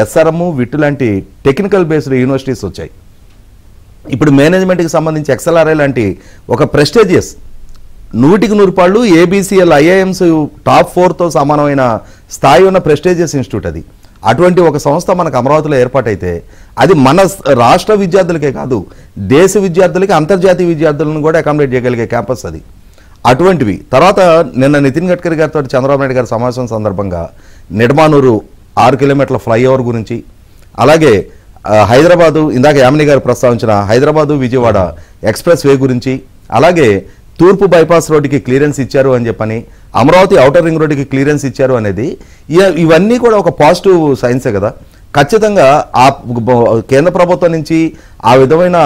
ఎస్ఆర్ఎం, విట్టు లాంటి టెక్నికల్ బేస్డ్ యూనివర్సిటీస్ వచ్చాయి. ఇప్పుడు మేనేజ్మెంట్కి సంబంధించి ఎక్స్ఎల్ఆర్ఐ లాంటి ఒక ప్రెస్టేజియస్ 100% ఏబిసిఎల్ ఐఐఎమ్స్ టాప్ 4తో సమానమైన స్థాయి ఉన్న ప్రెస్టేజియస్ ఇన్స్టిట్యూట్ అది. అటువంటి ఒక సంస్థ మనకు అమరావతిలో ఏర్పాటైతే అది మన రాష్ట్ర విద్యార్థులకే కాదు, దేశ విద్యార్థులకి, అంతర్జాతీయ విద్యార్థులను కూడా అకామిడేట్ చేయగలిగే క్యాంపస్ అది. అటువంటివి. తర్వాత నిన్న నితిన్ గడ్కరీ గారితో చంద్రబాబు నాయుడు గారి సమావేశం సందర్భంగా నిడమానూరు 6 కిలోమీటర్ల ఫ్లైఓవర్ గురించి, అలాగే హైదరాబాదు, ఇందాక యామిని గారు ప్రస్తావించిన హైదరాబాదు విజయవాడ ఎక్స్ప్రెస్ వే గురించి, అలాగే తూర్పు బైపాస్ రోడ్డుకి క్లియరెన్స్ ఇచ్చారు అని చెప్పని, అమరావతి ఔటర్ రింగ్ రోడ్డుకి క్లియరెన్స్ ఇచ్చారు అనేది ఇవన్నీ కూడా ఒక పాజిటివ్ సైన్సే కదా. ఖచ్చితంగా ఆ కేంద్ర ప్రభుత్వం నుంచి ఆ విధమైన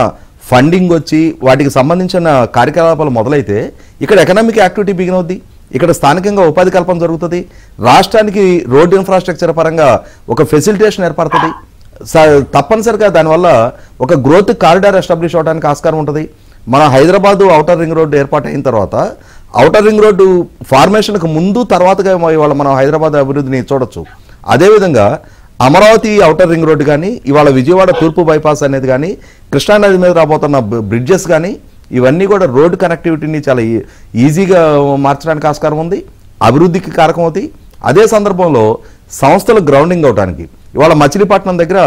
ఫండింగ్ వచ్చి వాటికి సంబంధించిన కార్యకలాపాలు మొదలైతే ఇక్కడ ఎకనామిక్ యాక్టివిటీ బిగిన్ అవుద్ది, ఇక్కడ స్థానికంగా ఉపాధి కల్పన జరుగుతుంది, రాష్ట్రానికి రోడ్ ఇన్ఫ్రాస్ట్రక్చర్ పరంగా ఒక ఫెసిలిటేషన్ ఏర్పడుతుంది. తప్పనిసరిగా దానివల్ల ఒక గ్రోత్ కారిడార్ ఎస్టాబ్లిష్ అవడానికి ఆస్కారం ఉంటుంది. మన హైదరాబాదు ఔటర్ రింగ్ రోడ్డు ఏర్పాటు అయిన తర్వాత ఔటర్ రింగ్ రోడ్డు ఫార్మేషన్కు ముందు తర్వాతగా ఇవాళ మనం హైదరాబాద్ అభివృద్ధిని చూడొచ్చు. అదేవిధంగా అమరావతి ఔటర్ రింగ్ రోడ్డు కానీ, ఇవాళ విజయవాడ తూర్పు బైపాస్ అనేది కానీ, కృష్ణానది మీద రాబోతున్న బ్రిడ్జెస్ కానీ, ఇవన్నీ కూడా రోడ్డు కనెక్టివిటీని చాలా ఈజీగా మార్చడానికి ఆస్కారం ఉంది, అభివృద్ధికి కారకం అవుతాయి. అదే సందర్భంలో సంస్థలు గ్రౌండింగ్ అవడానికి ఇవాళ మచిలీపట్నం దగ్గర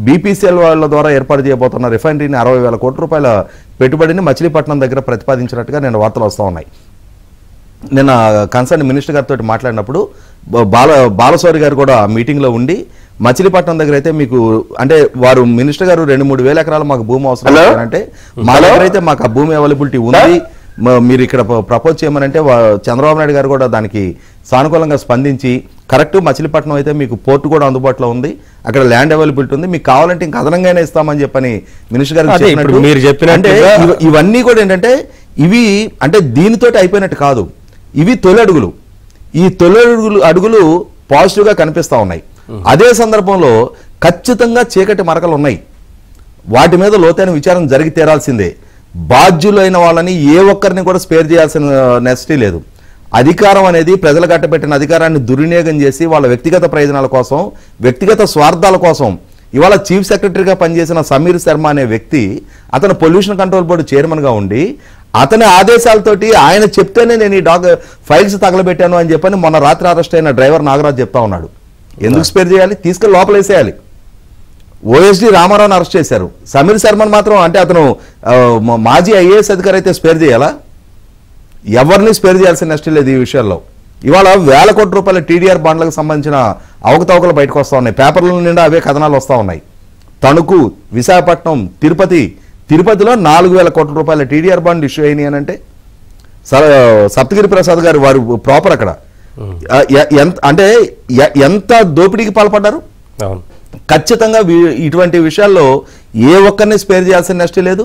బీపీసీఎల్ వాళ్ళ ద్వారా ఏర్పాటు చేయబోతున్న రిఫైనరీని 60,000 కోట్ల రూపాయల పెట్టుబడిని మచిలీపట్నం దగ్గర ప్రతిపాదించినట్టుగా నేను వార్తలు వస్తూ ఉన్నాయి. నిన్న కన్సర్న్ మినిస్టర్ గారితో మాట్లాడినప్పుడు బాలశౌరి గారు కూడా మీటింగ్లో ఉండి మచిలీపట్నం దగ్గర అయితే మీకు అంటే వారు మినిస్టర్ గారు 2-3 వేల ఎకరాలు మాకు భూమి అవసరం అంటే మా దగ్గర అయితే మాకు ఆ భూమి అవైలబిలిటీ ఉంది, మీరు ఇక్కడ ప్రపోజ్ చేయమనంటే చంద్రబాబు నాయుడు గారు కూడా దానికి సానుకూలంగా స్పందించి కరెక్ట్ మచిలీపట్నం అయితే మీకు పోర్టు కూడా అందుబాటులో ఉంది, అక్కడ ల్యాండ్ అవైలబిలిటీ ఉంది, మీకు కావాలంటే ఇంకా అదనంగానే ఇస్తామని చెప్పని మినిస్టర్ గారు మీరు చెప్పినట్టే ఇవన్నీ కూడా ఏంటంటే ఇవి అంటే దీనితోటి అయిపోయినట్టు కాదు, ఇవి తొలి అడుగులు. ఈ తొలి అడుగులు పాజిటివ్గా కనిపిస్తూ ఉన్నాయి. అదే సందర్భంలో ఖచ్చితంగా చీకటి మరకలు ఉన్నాయి, వాటి మీద లోతైన విచారణ జరిగి తీరాల్సిందే. బాధ్యులైన వాళ్ళని ఏ ఒక్కరిని కూడా స్పేర్ చేయాల్సిన నెసెసిటీ లేదు. అధికారం అనేది ప్రజలు కట్టబెట్టిన అధికారాన్ని దుర్వినియోగం చేసి వాళ్ళ వ్యక్తిగత ప్రయోజనాల కోసం, వ్యక్తిగత స్వార్థాల కోసం ఇవాళ చీఫ్ సెక్రటరీగా పనిచేసిన సమీర్ శర్మ అనే వ్యక్తి అతను పొల్యూషన్ కంట్రోల్ బోర్డు చైర్మన్గా ఉండి అతని ఆదేశాలతోటి ఆయన చెప్తేనే నేను ఈ ఫైల్స్ తగలబెట్టాను అని చెప్పని మొన్న రాత్రి అరెస్ట్ అయిన డ్రైవర్ నాగరాజ్ చెప్తా ఉన్నాడు. ఎందుకు స్పేర్ చేయాలి? తీసుకెళ్ళి లోపలేసేయాలి. ఓఎస్డి రామారావుని అరెస్ట్ చేశారు. సమీర్ శర్మను మాత్రం అంటే అతను మాజీ ఐఏఎస్ అధికారి అయితే స్పేర్ చేయాలా? ఎవరిని స్పేర్ చేయాల్సిన నష్టం లేదు ఈ విషయాల్లో. ఇవాళ వేల కోట్ల రూపాయల టీడీఆర్ బాండ్లకు సంబంధించిన అవకతవకలు బయటకు వస్తూ ఉన్నాయి. పేపర్ల నిండా అవే కథనాలు వస్తూ ఉన్నాయి. తణుకు, విశాఖపట్నం, తిరుపతిలో 4,000 కోట్ల రూపాయల టీడీఆర్ బాండ్ ఇష్యూ అయినాయి అని అంటే సప్తగిరి ప్రసాద్ గారు వారు ప్రాపర్ అక్కడ అంటే ఎంత దోపిడీకి పాల్పడ్డారు. ఖచ్చితంగా ఇటువంటి విషయాల్లో ఏ ఒక్కరిని స్పేర్ చేయాల్సిన నష్టం లేదు.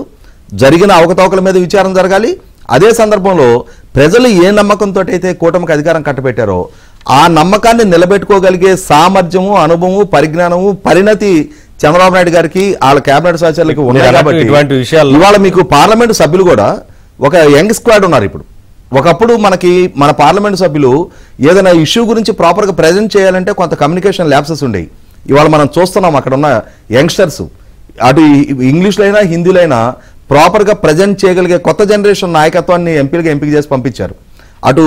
జరిగిన అవకతవకల మీద విచారణ జరగాలి. అదే సందర్భంలో ప్రజలు ఏ నమ్మకంతో అయితే కూటమికి అధికారం కట్టబెట్టారో ఆ నమ్మకాన్ని నిలబెట్టుకోగలిగే సామర్థ్యము, అనుభవము, పరిజ్ఞానము, పరిణతి చంద్రబాబు నాయుడు గారికి వాళ్ళ కేబినెట్ సహచరులకు ఉన్నాయి. కాబట్టి ఇవాళ మీకు పార్లమెంటు సభ్యులు కూడా ఒక యంగ్ స్క్వాడ్ ఉన్నారు. ఇప్పుడు ఒకప్పుడు మన పార్లమెంటు సభ్యులు ఏదైనా ఇష్యూ గురించి ప్రాపర్గా ప్రజెంట్ చేయాలంటే కొంత కమ్యూనికేషన్ ల్యాప్సెస్ ఉండేవి. ఇవాళ మనం చూస్తున్నాం అక్కడ ఉన్న యంగ్స్టర్స్ అటు ఇంగ్లీష్లో అయినా హిందీలో అయినా ప్రాపర్గా ప్రజెంట్ చేయగలిగే కొత్త జనరేషన్ నాయకత్వాన్ని ఎంపిక చేసి పంపించారు. అటు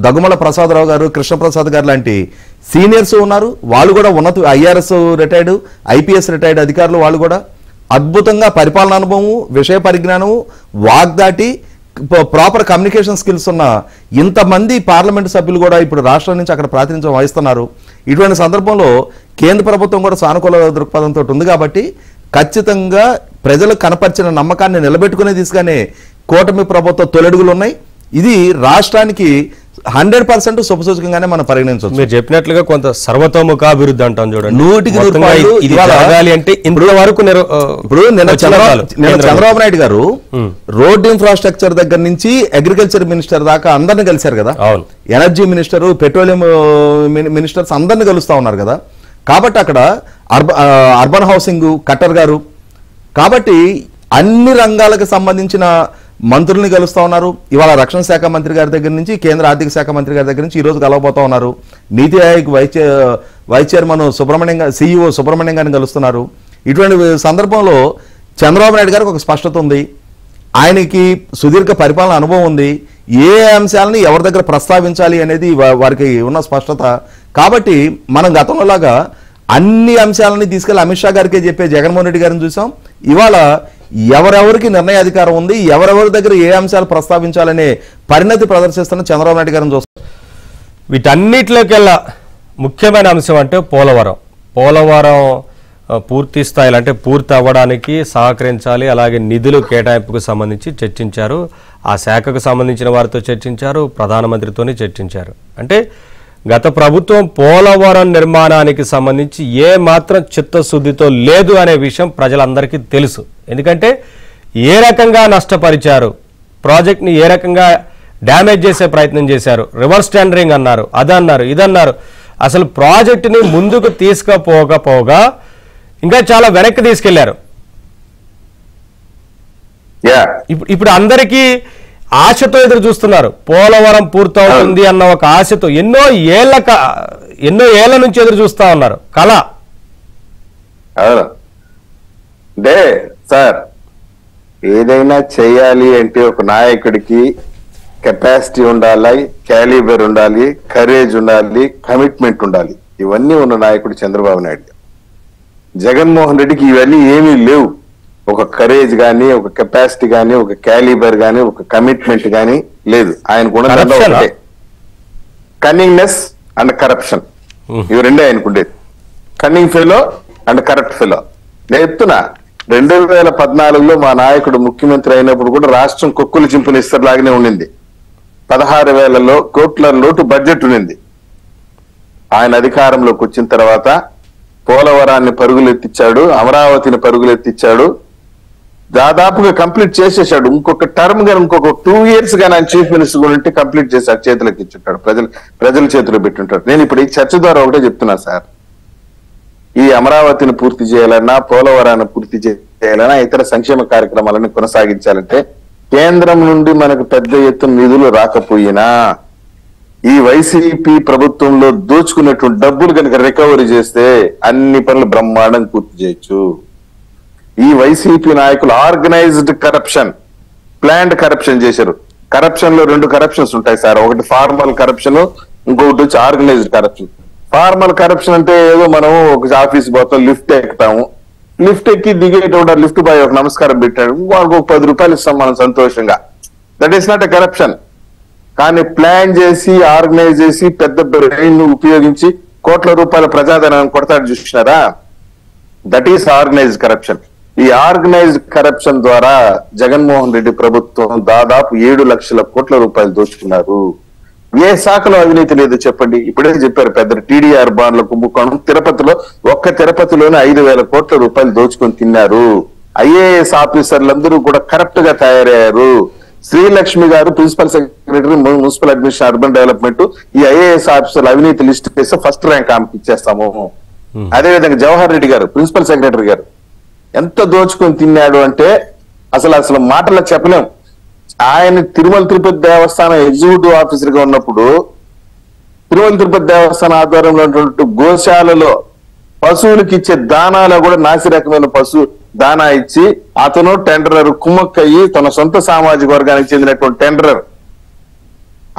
దగ్గుమల ప్రసాదరావు గారు, కృష్ణప్రసాద్ గారు లాంటి సీనియర్స్ ఉన్నారు. వాళ్ళు కూడా ఉన్నత ఐఆర్ఎస్ రిటైర్డ్, ఐపీఎస్ రిటైర్డ్ అధికారులు. వాళ్ళు కూడా అద్భుతంగా పరిపాలన అనుభవము, విషయ పరిజ్ఞానము, వాగ్దాటి, ప్రాపర్ కమ్యూనికేషన్ స్కిల్స్ ఉన్న ఇంతమంది పార్లమెంటు సభ్యులు కూడా ఇప్పుడు రాష్ట్రం నుంచి అక్కడ ప్రాతినిధ్యం వహిస్తున్నారు. ఇటువంటి సందర్భంలో కేంద్ర ప్రభుత్వం కూడా సానుకూల దృక్పథంతో ఉంది. కాబట్టి ఖచ్చితంగా ప్రజలు కనపరిచిన నమ్మకాన్ని నిలబెట్టుకునే దిశగానే కూటమి ప్రభుత్వ తొలడుగులు ఉన్నాయి. ఇది రాష్ట్రానికి 100% శుభసూచకంగానే మనం పరిగణించవచ్చు. మీరు చెప్పినట్లుగా కొంత సర్వతోముఖాభివృద్ధి అంటాం చూడండి. 100% అంటే ఇప్పుడు నిన్న చంద్రబాబు నాయుడు గారు రోడ్ ఇన్ఫ్రాస్ట్రక్చర్ దగ్గర నుంచి అగ్రికల్చర్ మినిస్టర్ దాకా అందరిని కలిశారు కదా. ఎనర్జీ మినిస్టర్, పెట్రోలియం మినిస్టర్స్ అందరిని కలుస్తా ఉన్నారు కదా. కాబట్టి అక్కడ అర్బన్ హౌసింగ్ కట్టర్ గారు, కాబట్టి అన్ని రంగాలకు సంబంధించిన మంత్రుల్ని కలుస్తా ఉన్నారు. ఇవాళ రక్షణ శాఖ మంత్రి గారి దగ్గర నుంచి కేంద్ర ఆర్థిక శాఖ మంత్రి గారి దగ్గర నుంచి ఈరోజు కలవబోతా ఉన్నారు. Niti Aayog vice chairman CEO Subrahmanyam గారిని కలుస్తున్నారు. ఇటువంటి సందర్భంలో చంద్రబాబు నాయుడు గారికి ఒక స్పష్టత ఉంది. ఆయనకి సుదీర్ఘ పరిపాలన అనుభవం ఉంది. ఏ అంశాలని ఎవరి దగ్గర ప్రస్తావించాలి అనేది వారికి ఉన్న స్పష్టత. కాబట్టి మనం గతంలో లాగా అన్ని అంశాలని తీసుకెళ్లి అమిత్ షా గారికి చెప్పే జగన్మోహన్ రెడ్డి గారిని చూసాం. ఇవాళ ఎవరెవరికి నిర్ణయాధికారం ఉంది, ఎవరెవరి దగ్గర ఏ అంశాలు ప్రస్తావించాలనే పరిణతి ప్రదర్శిస్తున్న చంద్రబాబు నాయుడు గారిని చూస్తాం. వీటన్నిటిలోకెల్లా ముఖ్యమైన అంశం అంటే పోలవరం పూర్తి స్థాయిలో అంటే పూర్తి అవ్వడానికి సహకరించాలి. అలాగే నిధులు కేటాయింపుకు సంబంధించి చర్చించారు. ఆ శాఖకు సంబంధించిన వారితో చర్చించారు, ప్రధానమంత్రితోనే చర్చించారు. అంటే గత ప్రభుత్వం పోలవరం నిర్మాణానికి సంబంధించి ఏ మాత్రం చిత్తశుద్ధితో లేదు అనే విషయం ప్రజలందరికీ తెలుసు. ఎందుకంటే ఏ రకంగా నష్టపరిచారు, ప్రాజెక్ట్ని ఏ రకంగా డ్యామేజ్ చేసే ప్రయత్నం చేశారు, రివర్స్ టెండరింగ్ అన్నారు, అదన్నారు, ఇదన్నారు. అసలు ప్రాజెక్టుని ముందుకు తీసుకుపోగా ఇంకా చాలా వెనక్కి తీసుకెళ్లారు. ఇప్పుడు అందరికీ ఆశతో ఎదురు చూస్తున్నారు. పోలవరం పూర్తవుతుంది అన్న ఒక ఆశతో ఎన్నో ఏళ్ల నుంచి ఎదురు చూస్తా ఉన్నారు. కళ అంటే సార్, ఏదైనా చేయాలి అంటే ఒక నాయకుడికి కెపాసిటీ ఉండాలి, క్యాలిబర్ ఉండాలి, కరేజ్ ఉండాలి, కమిట్మెంట్ ఉండాలి. ఇవన్నీ ఉన్న నాయకుడు చంద్రబాబు నాయుడు. జగన్మోహన్ రెడ్డికి ఇవన్నీ ఏమీ లేవు. ఒక కరేజ్ గానీ, ఒక కెపాసిటీ గానీ, ఒక క్యాలిబర్ గానీ, ఒక కమిట్మెంట్ గానీ లేదు. ఆయనకు కన్నింగ్నెస్ అండ్ కరప్షన్, ఇవి రెండే ఆయనకుండేది. Cunning fellow and corrupt fellow. నేను చెప్తున్నా, 2014లో మా నాయకుడు ముఖ్యమంత్రి అయినప్పుడు కూడా రాష్ట్రం కొక్కులు చింపులు ఇస్తలాగానే ఉండింది. 16,000 కోట్ల లోటు బడ్జెట్ ఉండింది. ఆయన అధికారంలోకి వచ్చిన తర్వాత పోలవరాన్ని పరుగులెత్తిచ్చాడు, అమరావతిని పరుగులెత్తిచ్చాడు, దాదాపుగా కంప్లీట్ చేసేసాడు. ఇంకొక టర్మ్ గా ఇంకొక 2 years గా ఆయన చీఫ్ మినిస్టర్ కూడా ఉంటే కంప్లీట్ చేశాడు, చేతులకు ఇచ్చుంటాడు, ప్రజల చేతిలో పెట్టుంటాడు. నేను ఇప్పుడు ఈ చర్చ ద్వారా ఒకటే చెప్తున్నా సార్, ఈ అమరావతిని పూర్తి చేయాలన్నా, పోలవరాన్ని పూర్తి చేయాలన్నా, ఇతర సంక్షేమ కార్యక్రమాలను కొనసాగించాలంటే కేంద్రం నుండి మనకు పెద్ద ఎత్తున నిధులు రాకపోయినా ఈ వైసీపీ ప్రభుత్వంలో దోచుకున్నటువంటి డబ్బులు కనుక రికవరీ చేస్తే అన్ని పనులు బ్రహ్మాండం పూర్తి చేయొచ్చు. ఈ వైసీపీ నాయకులు ఆర్గనైజ్డ్ కరప్షన్, ప్లాన్డ్ కరప్షన్ చేశారు. కరప్షన్ లో 2 కరప్షన్స్ ఉంటాయి సార్. ఒకటి ఫార్మల్ కరప్షన్, ఇంకొకటి వచ్చి ఆర్గనైజ్డ్ కరప్షన్. ఫార్మల్ కరప్షన్ అంటే ఏదో మనం ఒక ఆఫీస్ పోతాం, లిఫ్ట్ ఎక్కుతాము, లిఫ్ట్ ఎక్కి దిగేటప్పుడు లిఫ్ట్ బాయ్ ఒక నమస్కారం పెట్టాడు, వాళ్ళకి ఒక 10 రూపాయలు ఇస్తాం మనం సంతోషంగా. That is not a corruption. కానీ ప్లాన్ చేసి ఆర్గనైజ్ చేసి పెద్ద బ్రెయిన్ ఉపయోగించి కోట్ల రూపాయల ప్రజాధనాన్ని కొడతాడు చూసినారా, దట్ ఈస్ ఆర్గనైజ్డ్ కరప్షన్. ఈ ఆర్గనైజ్డ్ కరప్షన్ ద్వారా జగన్మోహన్ రెడ్డి ప్రభుత్వం దాదాపు 7 లక్షల కోట్ల రూపాయలు దోచుకున్నారు. ఏ శాఖలో అవినీతి లేదు చెప్పండి? ఇప్పుడే చెప్పారు పెద్ద టీడీఆర్ బాండ్ల కుంభకోణం. తిరుపతిలోనే 5,000 కోట్ల రూపాయలు దోచుకొని తిన్నారు. ఐఏఎస్ ఆఫీసర్లందరూ కూడా కరప్ట్ గా తయారయ్యారు. శ్రీలక్ష్మి గారు principal secretary municipal administration urban development, ఈ ఐఏఎస్ ఆఫీసర్ల అవినీతి లిస్ట్ చేస్తే ఫస్ట్ ర్యాంక్ ఆమెకి ఇచ్చేస్తాము. అదేవిధంగా జవహర్ రెడ్డి గారు ప్రిన్సిపల్ సెక్రటరీ గారు ఎంత దోచుకొని తిన్నాడు అంటే అసలు మాటల్లో చెప్పలేం. ఆయన తిరుమల తిరుపతి దేవస్థానం ఎగ్జిక్యూటివ్ ఆఫీసర్ గా ఉన్నప్పుడు తిరుమల తిరుపతి దేవస్థానం ఆధ్వర్యంలో ఉన్నటువంటి గోశాలలో పశువులకి ఇచ్చే దానాలో కూడా నాసి రకమైన పశువు దానా ఇచ్చి అతను టెండరర్ కుమ్మక్కయ్యి, తన సొంత సామాజిక వర్గానికి చెందినటువంటి టెండరర్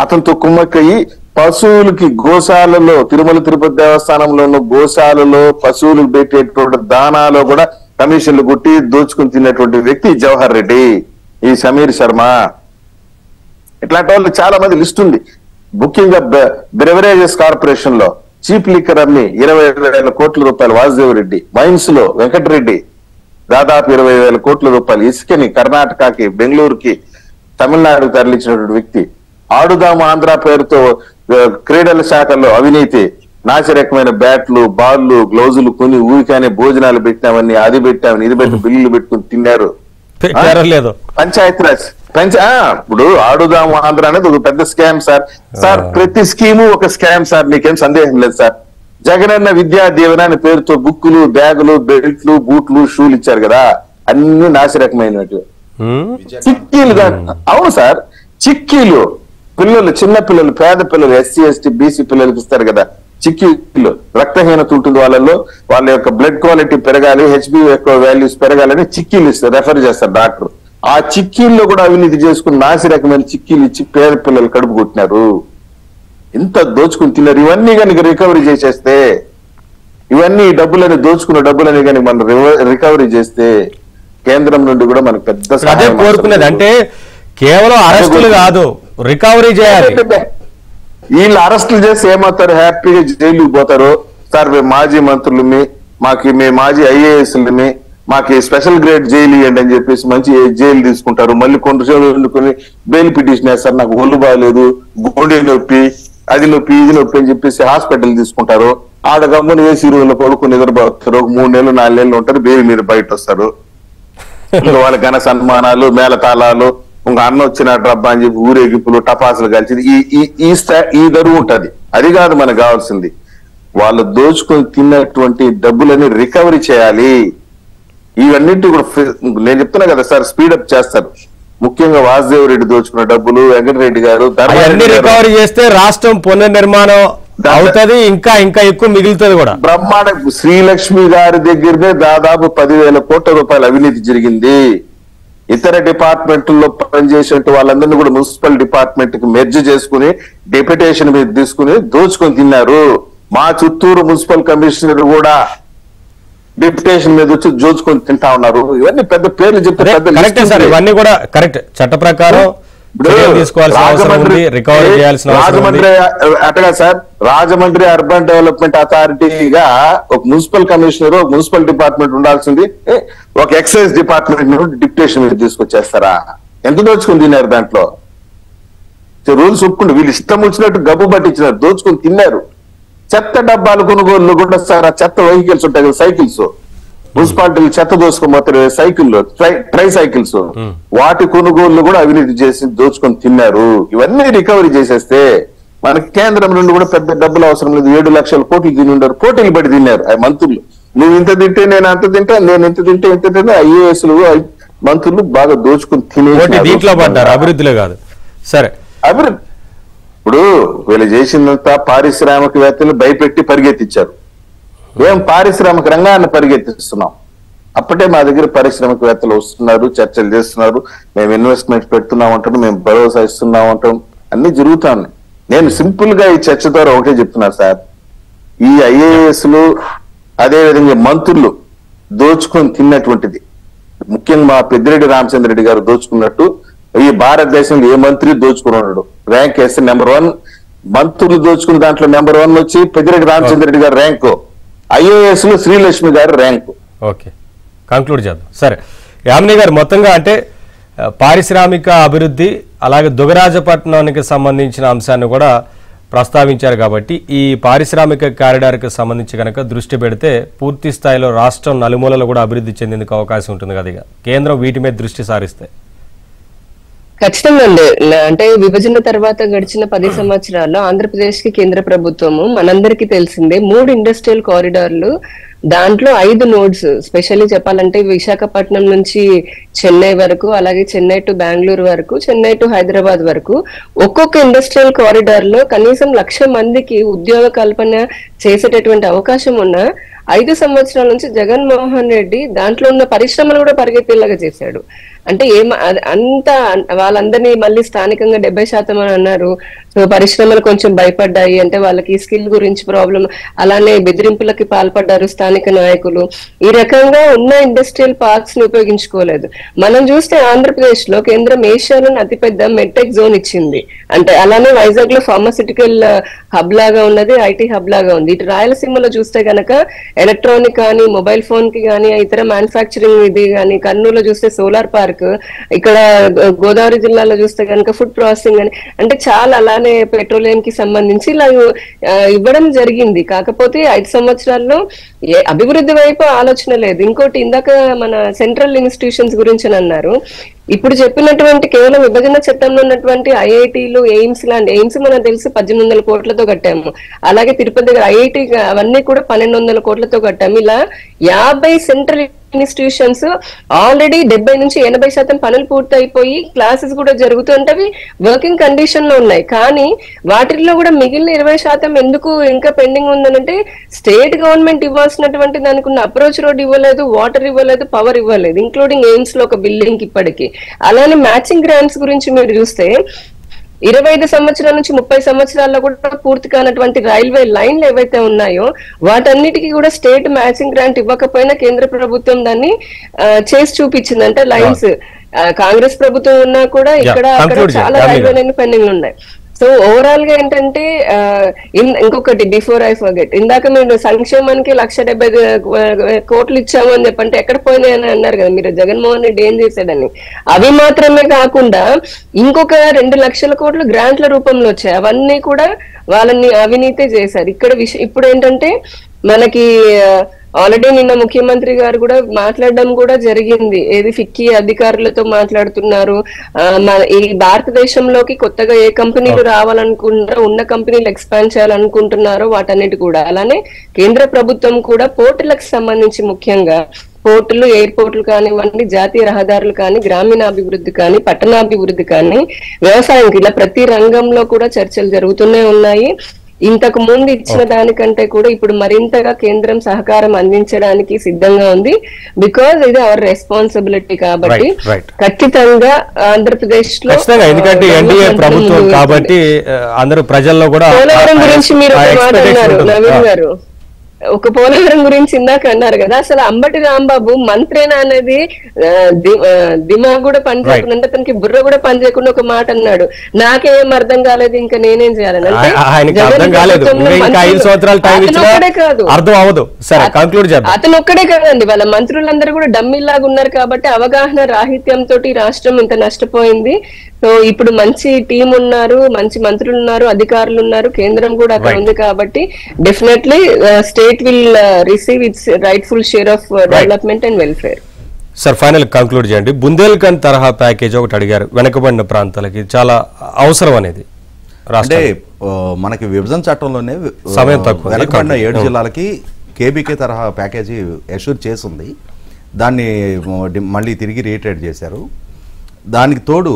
అతనితో కుమ్మక్కయ్యి పశువులకి గోశాలలో, తిరుమల తిరుపతి దేవస్థానంలో ఉన్న గోశాలలో పశువులకు పెట్టేటువంటి దానాలో కూడా కమిషన్లు కొట్టి దోచుకుని తిన్నటువంటి వ్యక్తి జవహర్ రెడ్డి, ఈ సమీర్ శర్మ. ఇట్లాంటి వాళ్ళు చాలా మంది లిస్ట్ ఉంది. ముఖ్యంగా బ్రెవరేజెస్ కార్పొరేషన్ లో చీప్ లిక్కర్ అమ్మి 20,000 కోట్ల రూపాయలు వాసుదేవ్ రెడ్డి, మైన్స్ లో వెంకటరెడ్డి దాదాపు 20,000 కోట్ల రూపాయలు, ఇసుకని కర్ణాటకకి, బెంగళూరుకి, తమిళనాడుకి తరలించినటువంటి వ్యక్తి. ఆడుదాము ఆంధ్ర పేరుతో క్రీడల శాఖల్లో అవినీతి, నాసి రకమైన బ్యాట్లు, బాళ్ళు, గ్లౌజులు కొని ఊరికానే భోజనాలు పెట్టినామని, అది పెట్టామని, ఇది పెట్టి బిల్లులు పెట్టుకుని తిన్నారు. లేదు పంచాయతీరాజ్ ఇప్పుడు ఆడుదాము ఆంధ్ర అనేది ఒక పెద్ద స్కామ్ సార్. ప్రతి స్కీము ఒక స్కామ్ సార్, నీకేం సందేహం లేదు సార్. జగనన్న విద్యా దీవెన అనే పేరుతో బుక్కులు, బ్యాగులు, బెల్ట్లు, బూట్లు, షూలు ఇచ్చారు కదా, అన్ని నాసి రకమైనవి. చిక్కీలు, అవును సార్, చిక్కీలు పిల్లలు, చిన్న పిల్లలు, పేద పిల్లలు, ఎస్సీ ఎస్టీ బీసీ పిల్లలకి ఇస్తారు కదా చిక్కీలు. రక్తహీనత ఉంటుంది వాళ్ళలో, వాళ్ళ యొక్క బ్లడ్ క్వాలిటీ పెరగాలి, హెచ్బి యొక్క వాల్యూస్ పెరగాలని చిక్కీలు ఇస్తారు, రెఫర్ చేస్తారు డాక్టర్. ఆ చిక్కీల్లో కూడా అవినీతి చేసుకుని నాసి రకమైన చిక్కీలు ఇచ్చి పేద పిల్లలు కడుపు కొట్టినారు. ఇంత దోచుకుని తిన్నారు. ఇవన్నీ కనుక రికవరీ చేసేస్తే, ఇవన్నీ డబ్బులని దోచుకున్న డబ్బులని కనుక మనం రికవరీ చేస్తే కేంద్రం నుండి కూడా మనకు పెద్ద అదే కోరుకునేది. అంటే కేవలం అరెస్టులు కాదు, రికవరీ చేయాలి. వీళ్ళు అరెస్టులు చేసి ఏమవుతారు? హ్యాపీగా జైలుకి పోతారు. సార్ మేము మాజీ మంత్రులమి, మేము మాజీ ఐఏఎస్లమి, మాకు స్పెషల్ గ్రేడ్ జైలు ఇవ్వండి అని చెప్పేసి మంచి జైలు తీసుకుంటారు. మళ్ళీ కొన్ని రోజులు వండుకొని బెయిల్ పిటిషన్ వేస్తారు, నాకు ఒళ్ళు బాగాలేదు, గుండె నొప్పి, అది నొప్పి, ఇది నొప్పి అని చెప్పేసి హాస్పిటల్ తీసుకుంటారు. ఆడ గమ్మున వేసి రోజుల్లో కొడుకుని నిద్రపోతారు. 3 నెలలు 4 నెలలు ఉంటారు, బెయిల్ మీద బయట వస్తారు. ఇంకా వాళ్ళ ఘన సన్మానాలు, మేళతాళాలు, ఇంకా అన్న వచ్చిన డబ్బా అని చెప్పి ఊరేగింపులు, టపాసులు కలిసి ఈ దరువు ఉంటది. అది కాదు మనకు కావాల్సింది. వాళ్ళు దోచుకొని తిన్నటువంటి డబ్బులని రికవరీ చేయాలి. ఇవన్నింటి కూడా నేను చెప్తున్నా కదా సార్, స్పీడప్ చేస్తారు. ముఖ్యంగా వాసుదేవ్ రెడ్డి దోచుకున్న డబ్బులు, వెంకటరెడ్డి గారు రికవరీ చేస్తే రాష్ట్రం పునర్నిర్మాణం అవుతుంది, ఇంకా ఇంకా ఎక్కువ మిగులుతుంది కూడా. బ్రహ్మాండ శ్రీలక్ష్మి గారి దగ్గరనే దాదాపు 10,000 కోట్ల రూపాయల అవినీతి జరిగింది. ఇతర డిపార్ట్మెంట్లో పనిచేసేట్టు వాళ్ళందరినీ కూడా మున్సిపల్ డిపార్ట్మెంట్ కి మెర్జ్ చేసుకుని డెప్యుటేషన్ మీద తీసుకుని దోచుకొని తిన్నారు. మా చిత్తూరు మున్సిపల్ కమిషనర్ కూడా డిప్యుటేషన్ మీద వచ్చి దోచుకొని తింటా ఉన్నారు. ఇవన్నీ పెద్ద పేర్లు చెప్తే ఇవన్నీ కూడా కరెక్ట్. చట్ట ప్రకారం రాజమండ్రి అటగా సార్, రాజమండ్రి అర్బన్ డెవలప్మెంట్ అథారిటీగా ఒక మున్సిపల్ కమిషనర్, ఒక మున్సిపల్ డిపార్ట్మెంట్ ఉండాల్సింది ఒక ఎక్సైజ్ డిపార్ట్మెంట్ డిప్యుటేషన్ మీద తీసుకొచ్చేస్తారా? ఎంత దోచుకొని తిన్నారు దాంట్లో? రూల్స్ ఒప్పుకుంటే వీళ్ళు ఇష్టం వచ్చినట్టు గబ్బు పట్టించినారు, దోచుకొని తిన్నారు. చెత్త డబ్బాలు కొనుగోలు కూడా సార్, ఆ చెత్త వెహికల్స్ ఉంటాయి కదా, సైకిల్స్, మున్సిపాలిటీలు చెత్త దోసుకోబోతారు సైకిల్లో, ట్రై సైకిల్స్, వాటి కొనుగోలు కూడా అవినీతి చేసి దోచుకొని తిన్నారు. ఇవన్నీ రికవరీ చేసేస్తే మనకి కేంద్రం నుండి కూడా పెద్ద డబ్బులు అవసరం లేదు. 7 లక్షల కోట్లు తిని ఉండరు, పోటీలు పడి తిన్నారు ఆ మంత్రులు. నువ్వు ఇంత తింటే నేను అంత తింటా, నేను ఇంత తింటే ఇంత తింటే. ఐఏఎస్లు మంత్రులు బాగా దోచుకొని తినే దీంట్లో పడ్డారు, అభివృద్ధిలో కాదు. సరే, అభివృద్ధి ఇప్పుడు వీళ్ళు చేసిందంతా పారిశ్రామికవేత్తలు భయపెట్టి పరిగెత్తించారు. ఏం పారిశ్రామిక రంగాన్ని పరిగెత్తిస్తున్నాం. అప్పటే మా దగ్గర పారిశ్రామికవేత్తలు వస్తున్నారు, చర్చలు చేస్తున్నారు, మేము ఇన్వెస్ట్మెంట్ పెడుతున్నాం అంటాం, మేము భరోసా ఇస్తున్నాం అంటాం, అన్ని జరుగుతా ఉన్నాయి. నేను సింపుల్ గా ఈ చర్చ ద్వారా ఒకటే చెప్తున్నా సార్, ఈ ఐఏఎస్లు అదే విధంగా మంత్రులు దోచుకొని తిన్నటువంటిది, ముఖ్యంగా మా పెద్దిరెడ్డి రామచంద్రరెడ్డి గారు దోచుకున్నట్టు ఈ భారతదేశంలో ఏ మంత్రి దోచుకున్నాడు. ర్యాంక్ వేస్తే నెంబర్ 1, మంత్రులు దోచుకున్న దాంట్లో నెంబర్ 1 వచ్చి పెద్దిరెడ్డి రామచంద్రరెడ్డి గారు ర్యాంకు, ఐఏఎస్ లో శ్రీలక్ష్మి గారు ర్యాంకు. ఓకే, కంక్లూడ్ చేద్దాం. సరే, యామిని గారు, మొత్తంగా అంటే పారిశ్రామిక అభివృద్ధి అలాగే దుగరాజపట్నానికి సంబంధించిన అంశాన్ని కూడా ప్రస్తావించారు కాబట్టి ఈ పారిశ్రామిక కారిడార్కి సంబంధించి కనుక దృష్టి పెడితే పూర్తి స్థాయిలో రాష్ట్రం నలుమూలలో కూడా అభివృద్ధి చెందేందుకు అవకాశం ఉంటుంది కదా. ఇక కేంద్రం వీటి మీద దృష్టి సారిస్తే ఖచ్చితంగా అండి. అంటే విభజన తర్వాత గడిచిన 10 సంవత్సరాల్లో ఆంధ్రప్రదేశ్ కి కేంద్ర ప్రభుత్వము మనందరికీ తెలిసిందే 3 ఇండస్ట్రియల్ కారిడార్లు, దాంట్లో 5 నోడ్స్, స్పెషల్లీ చెప్పాలంటే విశాఖపట్నం నుంచి చెన్నై వరకు, అలాగే చెన్నై టు బెంగళూరు వరకు, చెన్నై టు హైదరాబాద్ వరకు ఒక్కొక్క ఇండస్ట్రియల్ కారిడార్ లో కనీసం 1,00,000 మందికి ఉద్యోగ కల్పన చేసేటటువంటి అవకాశం ఉన్న 5 సంవత్సరాల నుంచి జగన్మోహన్ రెడ్డి దాంట్లో ఉన్న పరిశ్రమలు కూడా పరిగెత్తేలాగా చేశాడు. అంటే అంత వాళ్ళందరినీ మళ్ళీ స్థానికంగా 70% అని అన్నారు. సో పరిశ్రమలు కొంచెం భయపడ్డాయి, అంటే వాళ్ళకి స్కిల్ గురించి ప్రాబ్లం, అలానే బెదిరింపులకి పాల్పడ్డారు స్థానిక నాయకులు. ఈ రకంగా ఉన్న ఇండస్ట్రియల్ పార్క్స్ ని ఉపయోగించుకోలేదు. మనం చూస్తే ఆంధ్రప్రదేశ్ లో కేంద్రం ఏషియాలోని అతిపెద్ద మెడ్టెక్ జోన్ ఇచ్చింది. అంటే అలానే వైజాగ్ లో ఫార్మాసిటికల్ హబ్ లాగా ఉన్నది, ఐటీ హబ్ లాగా ఉంది. ఇటు రాయలసీమలో చూస్తే గనక ఎలక్ట్రానిక్ కానీ, మొబైల్ ఫోన్ కి కానీ, ఇతర మ్యానుఫాక్చరింగ్ ఇది కానీ, కర్నూలులో చూస్తే సోలార్ పార్క్, ఇక్కడ గోదావరి జిల్లాలో చూస్తే కనుక ఫుడ్ ప్రాసెసింగ్ అని, అంటే చాలా, అలానే పెట్రోలియం కి సంబంధించి ఇలా ఇవ్వడం జరిగింది. కాకపోతే 5 సంవత్సరాల్లో అభివృద్ధి వైపు ఆలోచన లేదు. ఇంకోటి, ఇందాక మన సెంట్రల్ ఇన్స్టిట్యూషన్స్ గురించి అన్నారు. ఇప్పుడు చెప్పినటువంటి కేవలం విభజన చట్టంలో ఉన్నటువంటి ఐఐటీలు, ఎయిమ్స్ లాంటి, ఎయిమ్స్ మనకు తెలిసి 1,800 కోట్లతో కట్టాము. అలాగే తిరుపతి దగ్గర ఐఐటి అవన్నీ కూడా 1,200 కోట్లతో కట్టాము. ఇలా 50 సెంట్రల్ ఇన్స్టిట్యూషన్స్ ఆల్రెడీ 70 నుంచి 80% పనులు పూర్తి అయిపోయి క్లాసెస్ కూడా జరుగుతుంటవి, వర్కింగ్ కండిషన్ లో ఉన్నాయి. కానీ వాటిల్లో కూడా మిగిలిన 20% ఎందుకు ఇంకా పెండింగ్ ఉందనంటే స్టేట్ గవర్నమెంట్ ఇవ్వాల్సినటువంటి దానికి ఉన్న అప్రోచ్ రోడ్ ఇవ్వలేదు, వాటర్ ఇవ్వలేదు, పవర్ ఇవ్వలేదు, ఇంక్లూడింగ్ ఎయిమ్స్ లో ఒక బిల్డింగ్ ఇప్పటికి. అలానే మ్యాచింగ్ గ్రాంట్స్ గురించి మీరు చూస్తే 25 సంవత్సరాల నుంచి 30 సంవత్సరాల్లో కూడా పూర్తి కానటువంటి రైల్వే లైన్లు ఏవైతే ఉన్నాయో వాటన్నిటికీ కూడా స్టేట్ మ్యాచింగ్ గ్రాంట్ ఇవ్వకపోయినా కేంద్ర ప్రభుత్వం దాన్ని చేసి చూపించింది. అంటే లైన్స్ కాంగ్రెస్ ప్రభుత్వం ఉన్నా కూడా ఇక్కడ అక్కడ చాలా రైల్వే లైన్ పెండింగ్ ఉన్నాయి. సో ఓవరాల్ గా ఏంటంటే ఇంకొకటి, బిఫోర్ ఐ ఫర్గెట్, ఇందాక మీరు సంక్షేమానికి 1,70 కోట్లు ఇచ్చాము అని చెప్పంటే ఎక్కడ పోయినాయని అన్నారు కదా మీరు, జగన్మోహన్ రెడ్డి ఏం చేశాడని. అవి మాత్రమే కాకుండా ఇంకొక 2 లక్షల కోట్లు గ్రాంట్ల రూపంలో వచ్చాయి. అవన్నీ కూడా వాళ్ళని అవినీతి చేశారు. ఇక్కడ ఇప్పుడు ఏంటంటే మనకి ఆల్రెడీ నిన్న ముఖ్యమంత్రి గారు కూడా మాట్లాడడం కూడా జరిగింది. ఏది ఫిక్కీ అధికారులతో మాట్లాడుతున్నారు. ఈ భారతదేశంలోకి కొత్తగా ఏ కంపెనీలు రావాలనుకుంటారో, ఉన్న కంపెనీలు ఎక్స్పాండ్ చేయాలనుకుంటున్నారో వాటన్నిటి కూడా. అలానే కేంద్ర ప్రభుత్వం కూడా పోర్టులకు సంబంధించి, ముఖ్యంగా పోర్టులు, ఎయిర్పోర్టులు కానివ్వండి, జాతీయ రహదారులు కానీ, గ్రామీణాభివృద్ధి కానీ, పట్టణాభివృద్ధి కానీ, వ్యవసాయం, ఇలా ప్రతి రంగంలో కూడా చర్చలు జరుగుతూనే ఉన్నాయి. ఇంతకు ముందు ఇచ్చిన దానికంటే కూడా ఇప్పుడు మరింతగా కేంద్రం సహకారం అందించడానికి సిద్ధంగా ఉంది. బికాజ్ ఇది అవర్ రెస్పాన్సిబిలిటీ కాబట్టి ఖచ్చితంగా ఆంధ్రప్రదేశ్ లో, ఎందుకంటే ఎన్డీఏ ప్రభుత్వం కాబట్టి అందరూ ప్రజల్లో కూడా. పోలవరం గురించి మీరు మాట్లాడారు నవీన్ గారు, ఒక పోలవరం గురించి ఇందాక అన్నారు కదా, అసలు అంబటి రాంబాబు మంత్రేనా అనేది దిమాగ్ కూడా పనిచేయకుండా, అతనికి బుర్ర కూడా పనిచేయకుండా ఒక మాట అన్నాడు. నాకేం అర్థం కాలేదు, ఇంకా నేనేం చేయాలని. అంటే అతను ఒక్కడే కాదండి, వాళ్ళ మంత్రులందరూ కూడా డమ్మీలాగా ఉన్నారు కాబట్టి అవగాహన రాహిత్యంతో రాష్ట్రం ఇంత నష్టపోయింది. సో ఇప్పుడు మంచి టీం ఉన్నారు, మంచి మంత్రులు ఉన్నారు, అధికారులు ఉన్నారు, కేంద్రం కూడా అక్కడ ఉంది కాబట్టి definitely state will receive it's rightful share of development and welfare. Sir, final conclude చేయండి. బుందేల్ఖండ్ తరహా ప్యాకేజ్ ఒకటి అడిగారు, వెనకబడిన ప్రాంతాలకి చాలా అవసరం అనేది. అంటే మనకి విభజన చట్టంలోనే సమయం తక్కువ, వెనకబడిన 7 జిల్లాలకి కేబీకే తరహా ప్యాకేజీ అష్యూర్ చేసింది. దాన్ని మళ్ళీ తిరిగి రీట్రేట్ చేశారు. దానికి తోడు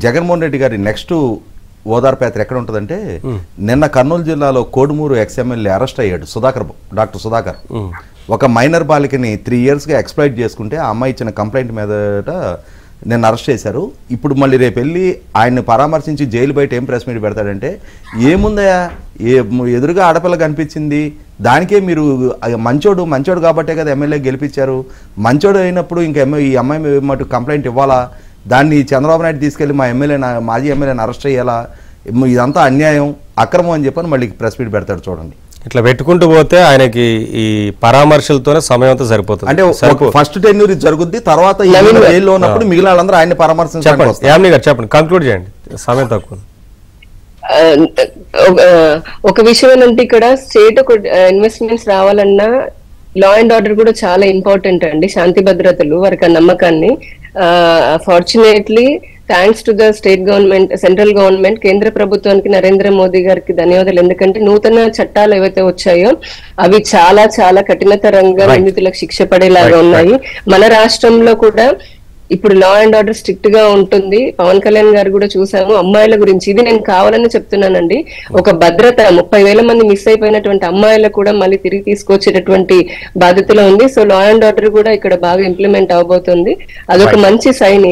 జగన్మోహన్ రెడ్డి గారి నెక్స్ట్ ఓదార్పు యాత్ర ఎక్కడ ఉంటుందంటే నిన్న కర్నూలు జిల్లాలో కోడుమూరు ఎక్స్ఎమ్మెల్యే అరెస్ట్ అయ్యాడు డాక్టర్ సుధాకర్. ఒక మైనర్ బాలికని 3 yearsగా ఎక్స్ప్లాయిట్ చేసుకుంటే ఆ అమ్మాయి ఇచ్చిన కంప్లైంట్ మీదట నిన్న అరెస్ట్ చేశారు. ఇప్పుడు మళ్ళీ రేపు వెళ్ళి ఆయన్ని పరామర్శించి జైలు బయట ఏం ప్రెస్ మీట్ పెడతాడంటే, ఏముందయా ఎదురుగా ఆడపిల్ల కనిపించింది, దానికే మీరు మంచోడు కాబట్టే కదా ఎమ్మెల్యే గెలిపించారు, మంచోడు అయినప్పుడు ఇంకా ఈ అమ్మాయి మటు కంప్లైంట్ ఇవ్వాలా, దాన్ని చంద్రబాబు నాయుడు తీసుకెళ్లి మాజీ ఎమ్మెల్యేని అరెస్ట్ చేయాలా, ఇదంతా అన్యాయం అక్రమం అని చెప్పని మళ్ళీ ప్రెస్ మీట్ పెడతాడు. చూడండి, ఇట్లా పెట్టుకుంటూ పోతే ఆయనకి ఈ పరామర్శలతోనే సమయం అంతా సరిపోతుంది. అంటే ఫస్ట్ టెన్యూర్ జరుగుద్ది, తర్వాత జైల్లో ఉన్నప్పుడు మిగిలిన వాళ్ళందరూ ఆయన పరామర్శించాలి. యామిని గారు చెప్పండి, కంక్లూడ్ చేయండి, సమయం తక్కువ. ఒక విషయం ఏంటంటే ఇక్కడ స్టేట్ ఇన్వెస్ట్మెంట్స్ రావాలన్నా లా అండ్ ఆర్డర్ కూడా చాలా ఇంపార్టెంట్ అండి, శాంతి భద్రతలు వారికి ఆ నమ్మకాన్ని. Fortunately thanks to the state government, central government, కేంద్ర ప్రభుత్వానికి, నరేంద్ర మోదీ గారికి ధన్యవాదాలు. ఎందుకంటే నూతన చట్టాలు ఏవైతే వచ్చాయో అవి చాలా చాలా కఠినతరంగా నిందితులకు శిక్ష పడేలాగా ఉన్నాయి. మన రాష్ట్రంలో కూడా ఇప్పుడు లా అండ్ ఆర్డర్ స్ట్రిక్ట్ గా ఉంటుంది. పవన్ కళ్యాణ్ గారు కూడా చూసాము అమ్మాయిల గురించి, ఇది నేను కావాలని చెప్తున్నానండి. ఒక భద్రత 30,000 మంది మిస్ అయిపోయినటువంటి అమ్మాయిలకు కూడా మళ్ళీ తిరిగి తీసుకొచ్చేటటువంటి బాధ్యతలో ఉంది. సో లా అండ్ ఆర్డర్ కూడా ఇక్కడ బాగా ఇంప్లిమెంట్ అవబోతుంది. అదొక మంచి సైన్.